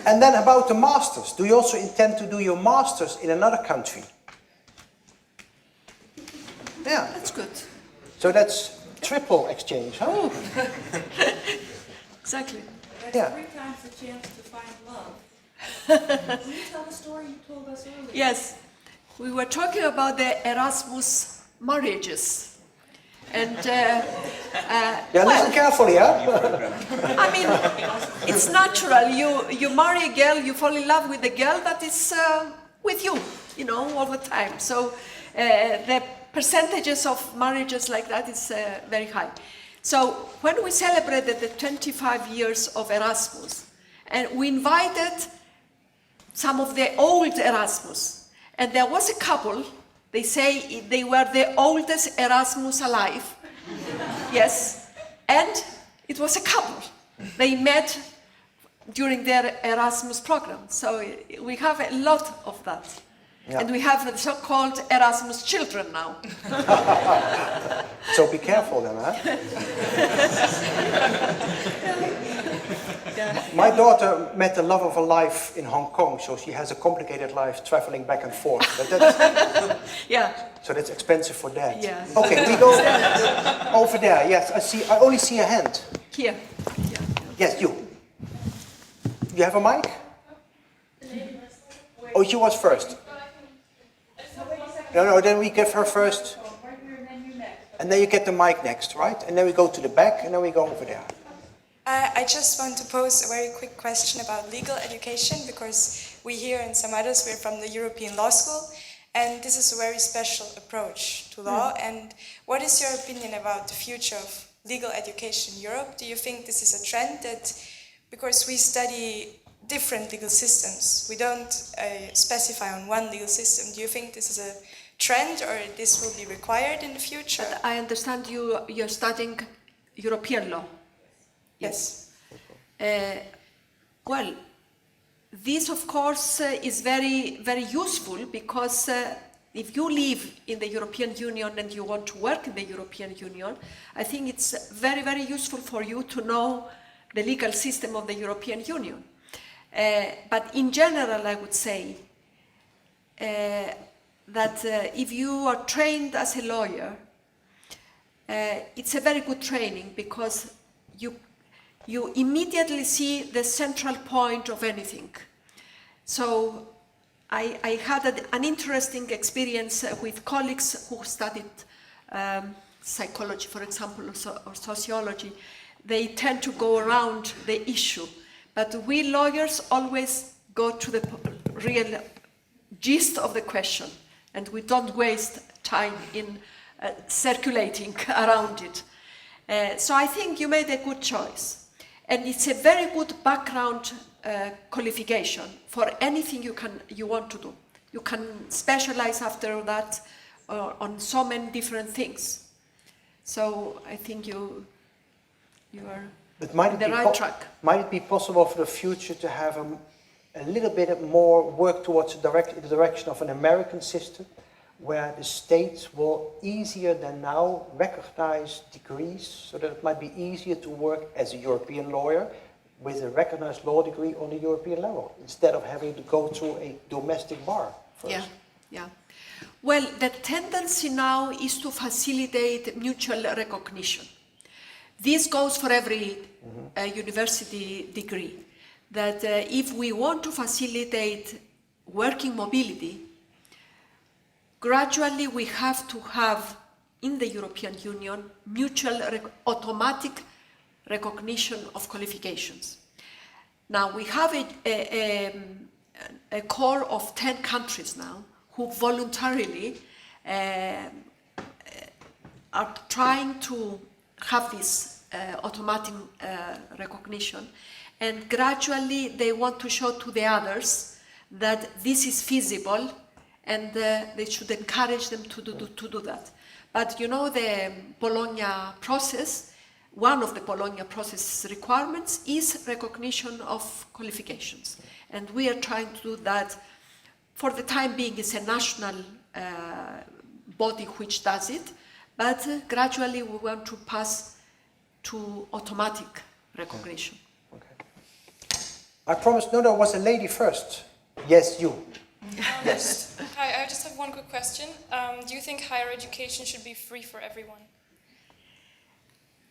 And then about the masters, do you also intend to do your masters in another country? Yeah. That's good. So that's triple exchange, huh? Oh. Exactly. That's Yeah. 3 times the chance to find love. Can you tell the story you told us earlier? Yes. We were talking about the Erasmus marriages. And listen carefully, huh? I mean, it's natural. You marry a girl, you fall in love with a girl that is with you, all the time. So the percentages of marriages like that is very high. So when we celebrated the 25 years of Erasmus, and we invited some of the old Erasmus, and there was a couple. They say they were the oldest Erasmus alive. Yes. And it was a couple. They met during their Erasmus program. So we have a lot of that. Yeah. And we have the so-called Erasmus children now. So be careful then, huh? Yeah. My daughter met the love of her life in Hong Kong, so she has a complicated life traveling back and forth. But that's, Yeah. so that's expensive for that. Yeah. Okay, we go over there. Yes, I only see a hand. Here. Yeah. Yes, you. You have a mic? Oh, she was first. No, then we give her first. And then you get the mic next, right? And then we go to the back, and then we go over there. I just want to pose a very quick question about legal education, because we here and some others, we're from the European Law School, and this is a very special approach to law. And what is your opinion about the future of legal education in Europe? Do you think this is a trend that, because we study different legal systems, we don't specify on one legal system, do you think this is a trend or this will be required in the future? But I understand you're studying European law. Yes. Well, this of course is very, very useful, because if you live in the European Union and you want to work in the European Union, I think it's very, very useful for you to know the legal system of the European Union. But in general, I would say that if you are trained as a lawyer, it's a very good training, because you immediately see the central point of anything. So I had an interesting experience with colleagues who studied psychology, for example, or sociology. They tend to go around the issue, but we lawyers always go to the real gist of the question, and we don't waste time in circulating around it. So I think you made a good choice, and it's a very good background qualification for anything you want to do. You can specialize after that on so many different things. So I think you are on the right track. Might it be possible for the future to have a little bit more work towards the direction of an American system, where the states will easier than now recognize degrees, so that it might be easier to work as a European lawyer with a recognized law degree on the European level, instead of having to go through a domestic bar first? Yeah. Well, the tendency now is to facilitate mutual recognition. This goes for every university degree, that if we want to facilitate working mobility, gradually we have to have in the European Union mutual automatic recognition of qualifications. Now we have a core of 10 countries now who voluntarily are trying to have this automatic recognition, and gradually they want to show to the others that this is feasible, and they should encourage them to do that. But you know, the Bologna process, one of the Bologna process requirements is recognition of qualifications. And we are trying to do that. For the time being, it's a national body which does it, but gradually we want to pass to automatic recognition. Okay. I promised, no, there was a lady first. Yes, you. Yes. Hi, I just have one quick question. Do you think higher education should be free for everyone?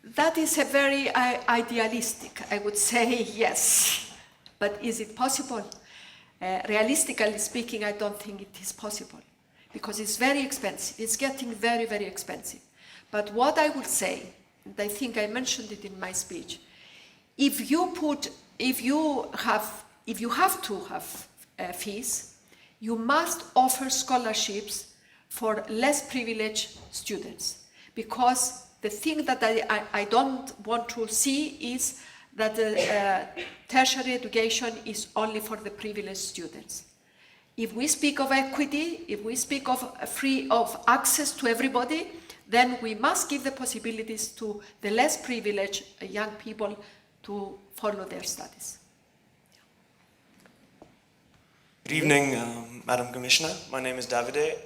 That is a very idealistic, I would say yes. But is it possible? Realistically speaking, I don't think it is possible, because it's very expensive. It's getting very, very expensive. But what I would say, and I think I mentioned it in my speech, if you have to have fees, you must offer scholarships for less privileged students, because the thing that I don't want to see is that tertiary education is only for the privileged students. If we speak of equity, if we speak of free of access to everybody, then we must give the possibilities to the less privileged young people to follow their studies. Good evening, Madam Commissioner. My name is Davide.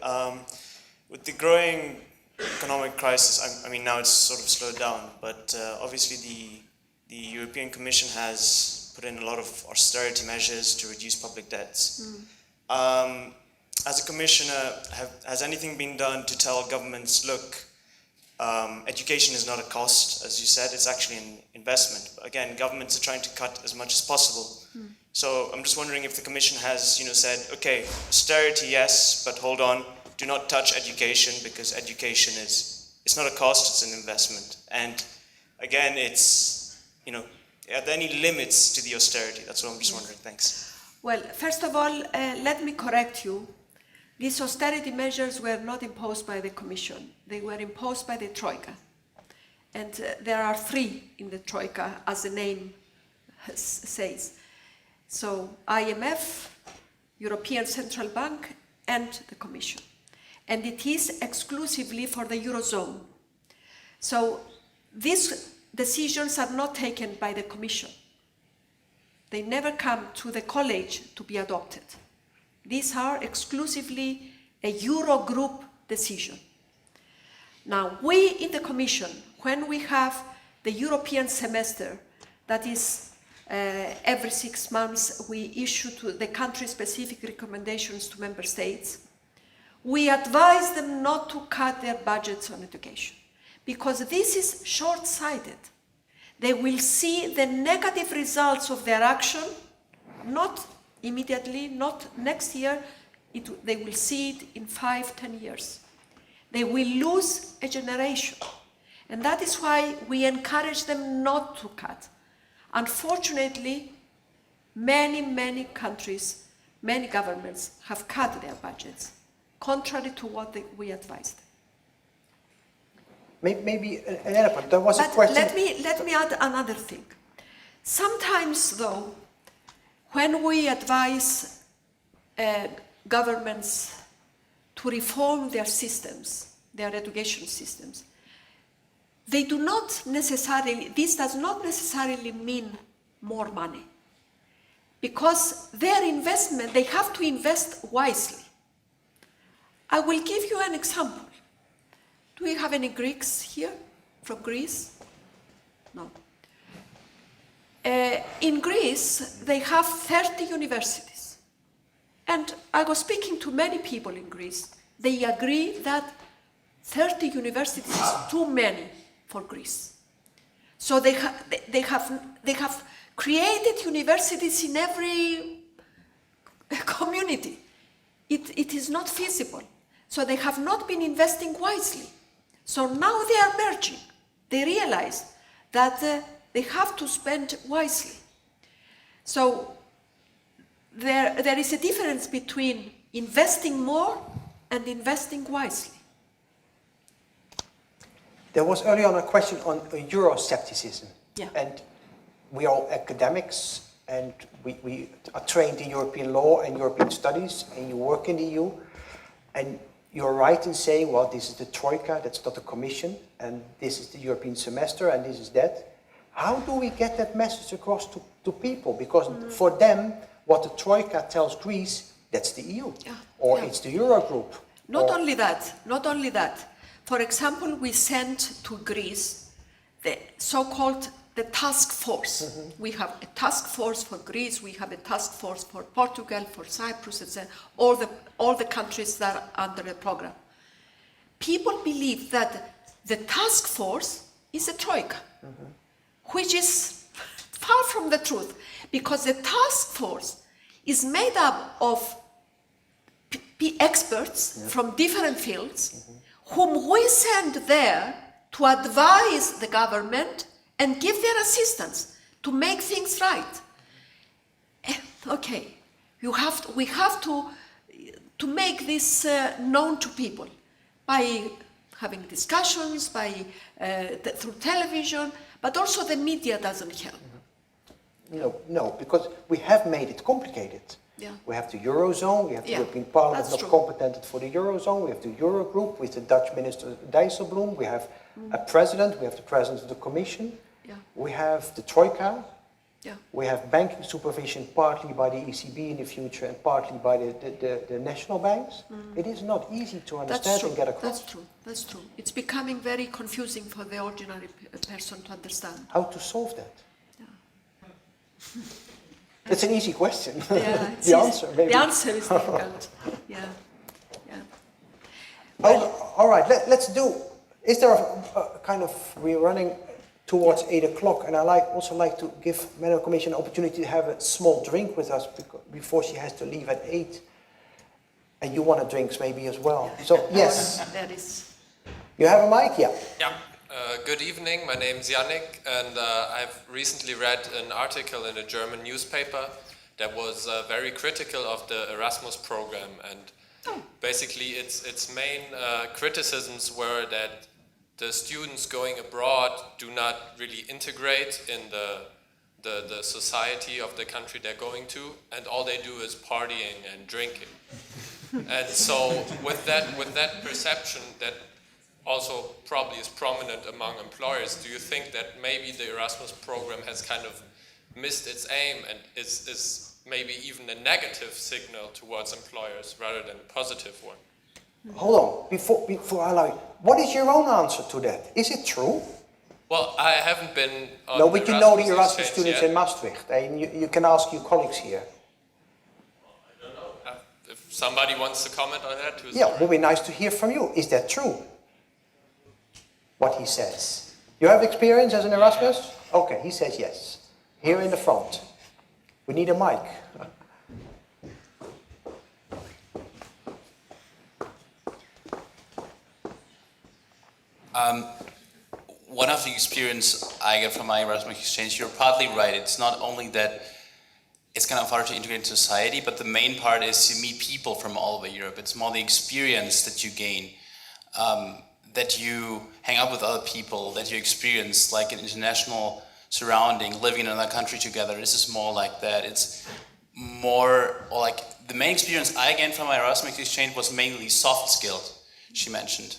With the growing economic crisis, I mean, now it's sort of slowed down, but obviously the European Commission has put in a lot of austerity measures to reduce public debts. As a commissioner, has anything been done to tell governments, look, education is not a cost, as you said, it's actually an investment. But again, governments are trying to cut as much as possible. So I'm just wondering if the Commission has, said, okay, austerity, yes, but hold on, do not touch education, because education it's not a cost, it's an investment. And again, it's, are there any limits to the austerity? That's what I'm just wondering. Thanks. Well, first of all, let me correct you. These austerity measures were not imposed by the Commission. They were imposed by the Troika. And there are three in the Troika, as the name says. So IMF, European Central Bank, and the Commission. And it is exclusively for the Eurozone. So these decisions are not taken by the Commission. They never come to the college to be adopted. These are exclusively a Eurogroup decision. Now, we in the Commission, when we have the European semester, that is every 6 months we issue to the country-specific recommendations to member states, we advise them not to cut their budgets on education, because this is short-sighted. They will see the negative results of their action, not immediately, not next year. They will see it in 5-10 years. They will lose a generation. And that is why we encourage them not to cut. Unfortunately, many countries, many governments have cut their budgets, contrary to what we advised. Maybe another point. There was a question. Let me add another thing. Sometimes, though, when we advise governments to reform their systems, their education systems, they do not necessarily, this does not necessarily mean more money. Because their investment, they have to invest wisely. I will give you an example. Do we have any Greeks here from Greece? No. In Greece, they have 30 universities. And I was speaking to many people in Greece. They agree that 30 universities is too many for Greece. So they have created universities in every community. It is not feasible. So they have not been investing wisely. So now they are merging. They realize that they have to spend wisely. So there is a difference between investing more and investing wisely. There was earlier on a question on Euroscepticism. Yeah. And we are all academics, and we are trained in European law and European studies, and you work in the EU. And you're right in saying, well, this is the Troika, that's not the Commission, and this is the European semester, and this is that. How do we get that message across to people? Because for them, what the Troika tells Greece, that's the EU, or it's the Eurogroup. Not only that. For example, we sent to Greece the so-called the task force. We have a task force for Greece, we have a task force for Portugal, for Cyprus, etc. All the countries that are under the program. People believe that the task force is a troika, which is far from the truth, because the task force is made up of experts from different fields, whom we send there to advise the government and give their assistance to make things right. Okay, we have to make this known to people by having discussions, through television, but also the media doesn't help. No, because we have made it complicated. Yeah. We have the Eurozone, we have the European Parliament not competent for the Eurozone, we have the Eurogroup with the Dutch Minister Dijsselbloem, we have a president, we have the president of the Commission, we have the Troika, we have banking supervision partly by the ECB in the future and partly by the national banks. It is not easy to understand and get across. That's true. It's becoming very confusing for the ordinary person to understand. How to solve that? It's an easy question. Yeah, the answer, maybe. The answer is difficult. All right, let's do. Is there a kind of, we're running towards 8 o'clock, and I also like to give Madam Commissioner an opportunity to have a small drink with us before she has to leave at 8. And you want a drink maybe as well. So yes. That is. You have a mic, yeah. Yeah. Good evening, my name is Yannick, and I've recently read an article in a German newspaper that was very critical of the Erasmus program, and basically its main criticisms were that the students going abroad do not really integrate in the society of the country they're going to, and all they do is partying and drinking. And so with that perception that also probably is prominent among employers, do you think that maybe the Erasmus program has kind of missed its aim and is maybe even a negative signal towards employers rather than a positive one? Hold on, before I allow you, what is your own answer to that? Is it true? Well, I haven't been on No, but you know the Erasmus exchange students yet. in Maastricht, and you can ask your colleagues here. I don't know. If somebody wants to comment on that, Yeah, it would be nice to hear from you. Is that true? What he says. You have experience as an Erasmus? Okay, he says yes. Here in the front. We need a mic. One of the experience I get from my Erasmus exchange, you're partly right. It's not only that it's kind of hard to integrate into society, but the main part is you meet people from all over Europe. It's more the experience that you gain, that you hang out with other people, that you experience like an international surrounding, living in another country together. This is more like that. It's more, or like the main experience I gained from my Erasmus exchange was mainly soft skills, she mentioned.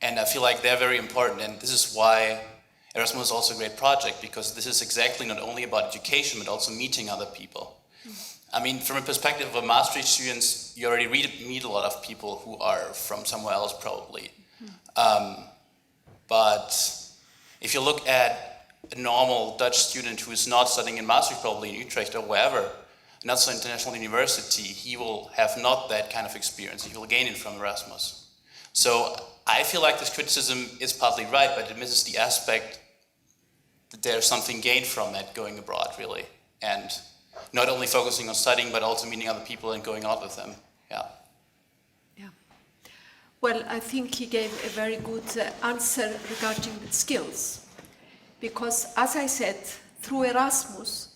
And I feel like they're very important, and this is why Erasmus is also a great project, because this is exactly not only about education, but also meeting other people. I mean, from a perspective of Maastricht students, you already meet a lot of people who are from somewhere else, probably. But if you look at a normal Dutch student who is not studying in Maastricht, probably in Utrecht or wherever, not so international university, he will have not that kind of experience. He will gain it from Erasmus. So I feel like this criticism is partly right, but it misses the aspect that there's something gained from it going abroad, really. And not only focusing on studying, but also meeting other people and going out with them. Yeah. Yeah. Well, I think he gave a very good answer regarding the skills. Because as I said, through Erasmus,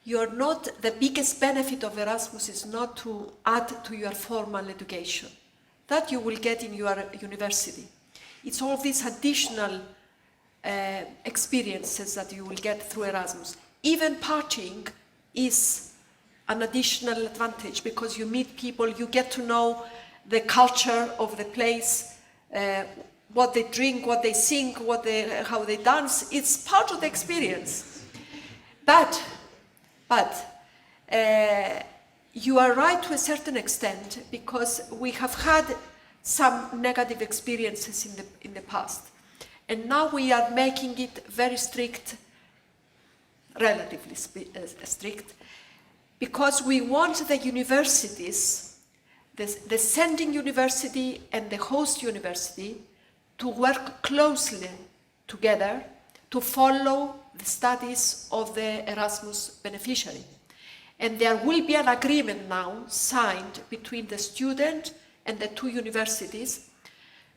you're not, the biggest benefit of Erasmus is not to add to your formal education. That you will get in your university. It's all these additional experiences that you will get through Erasmus. Even partying is an additional advantage because you meet people, you get to know the culture of the place, what they drink, what they sing, how they dance. It's part of the experience. But you are right to a certain extent, because we have had some negative experiences in the past. And now we are making it very strict, relatively strict, because we want the universities, the sending university and the host university, to work closely together to follow the studies of the Erasmus beneficiary. And there will be an agreement now signed between the student and the two universities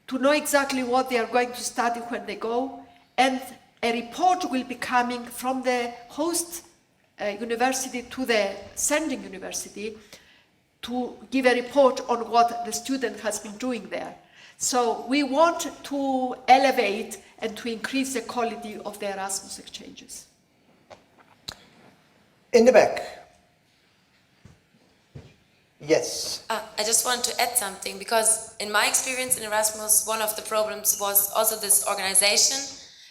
to know exactly what they are going to study when they go, and a report will be coming from the host university to the sending university to give a report on what the student has been doing there. So we want to elevate and to increase the quality of the Erasmus exchanges. In the back. Yes. I just want to add something, because in my experience in Erasmus, one of the problems was also this organization.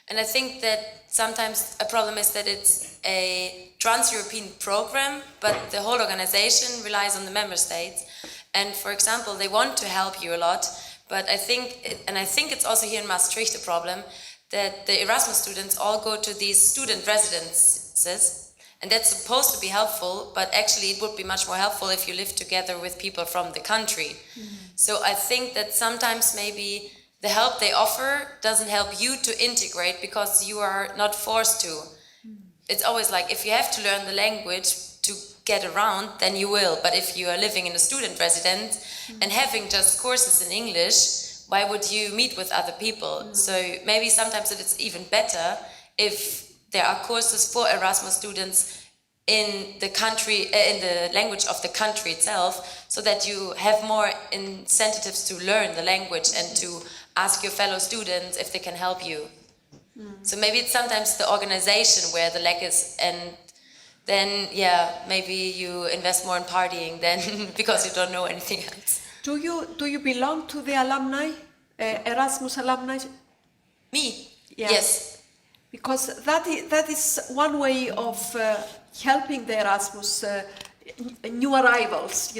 And I think that sometimes a problem is that it's a trans-European program, but the whole organization relies on the member states. And for example, they want to help you a lot, but I think it's also here in Maastricht a problem, that the Erasmus students all go to these student residences. And that's supposed to be helpful, but actually it would be much more helpful if you live together with people from the country. Mm-hmm. So I think that sometimes maybe the help they offer doesn't help you to integrate because you are not forced to. Mm-hmm. It's always like, if you have to learn the language to get around, then you will. But if you are living in a student residence mm-hmm. and having just courses in English, why would you meet with other people? Mm-hmm. So maybe sometimes it's even better if there are courses for Erasmus students in the country, in the language of the country itself, so that you have more incentives to learn the language and to ask your fellow students if they can help you. Mm. So maybe it's sometimes the organization where the lack is, and then maybe you invest more in partying than because you don't know anything else. Do you belong to the alumni, Erasmus alumni? Me? Yeah. Yes. Because that is one way of helping the Erasmus new arrivals,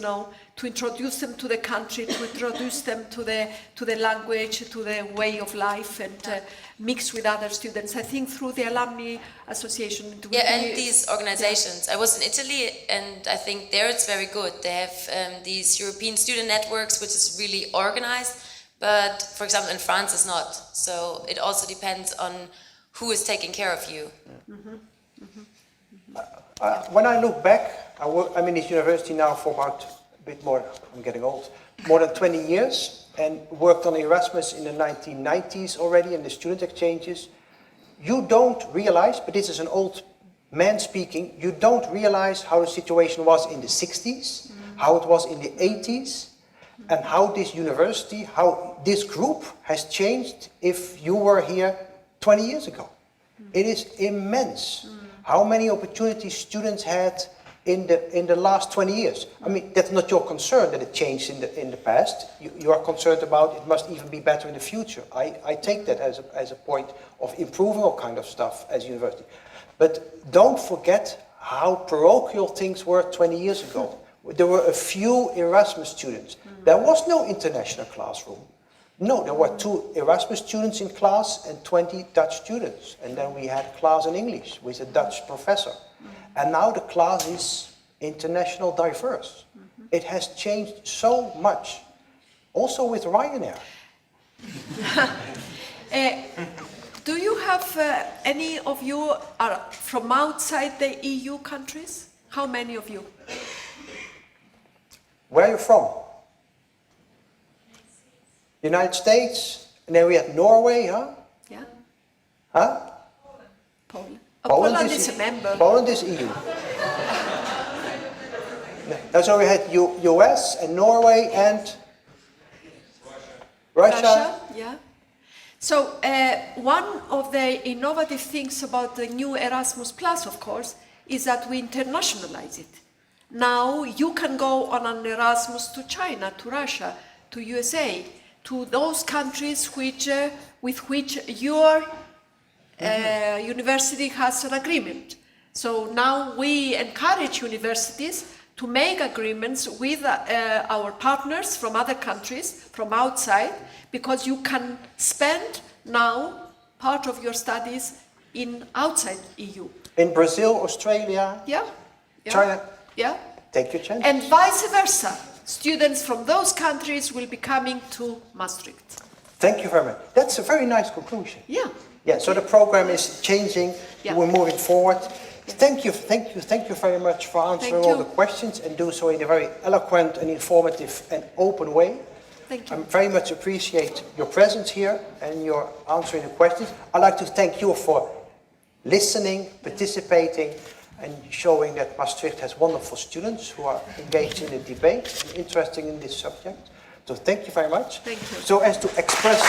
to introduce them to the country, to introduce them to the language, to the way of life, and mix with other students. I think through the alumni association. And these organizations. I was in Italy, and I think there it's very good. They have these European student networks, which is really organized. But for example, in France, it's not. So it also depends on who is taking care of you. Mm-hmm. Mm-hmm. When I look back, I'm in this university now for about bit more, I'm getting old, more than 20 years and worked on Erasmus in the 1990s already in the student exchanges. You don't realize, but this is an old man speaking, you don't realize how the situation was in the 60s, how it was in the 80s, and how this university, how this group has changed if you were here 20 years ago. It is immense how many opportunities students had in the last 20 years. I mean, that's not your concern that it changed in the past. You are concerned about it must even be better in the future. I take that as a point of improving all kind of stuff as a university. But don't forget how parochial things were 20 years ago. There were a few Erasmus students. There was no international classroom. No, there were 2 Erasmus students in class and 20 Dutch students. And then we had a class in English with a Dutch professor. And now the class is international diverse. It has changed so much. Also with Ryanair. Do you have any of you are from outside the EU countries? How many of you? Where are you from? United States, and then we had Norway, huh? Yeah. Huh? Poland. Poland is a member. Poland is EU. No, so we had US and Norway and Russia. Yeah. So one of the innovative things about the new Erasmus Plus, of course, is that we internationalize it. Now you can go on an Erasmus to China, to Russia, to USA, to those countries with which your university has an agreement. So now we encourage universities to make agreements with our partners from other countries, from outside, because you can spend now part of your studies in outside EU. In Brazil, Australia, Yeah. China. Yeah. Take your chance. And vice versa. Students from those countries will be coming to Maastricht. Thank you very much. That's a very nice conclusion. Yeah. Yeah, so the program is changing. Yeah. We're moving forward. Thank you very much for answering all the questions and do so in a very eloquent and informative and open way. Thank you. I very much appreciate your presence here and your answering the questions. I'd like to thank you for listening, participating, and showing that Maastricht has wonderful students who are engaged in the debate and interested in this subject. So thank you very much. Thank you. So as to express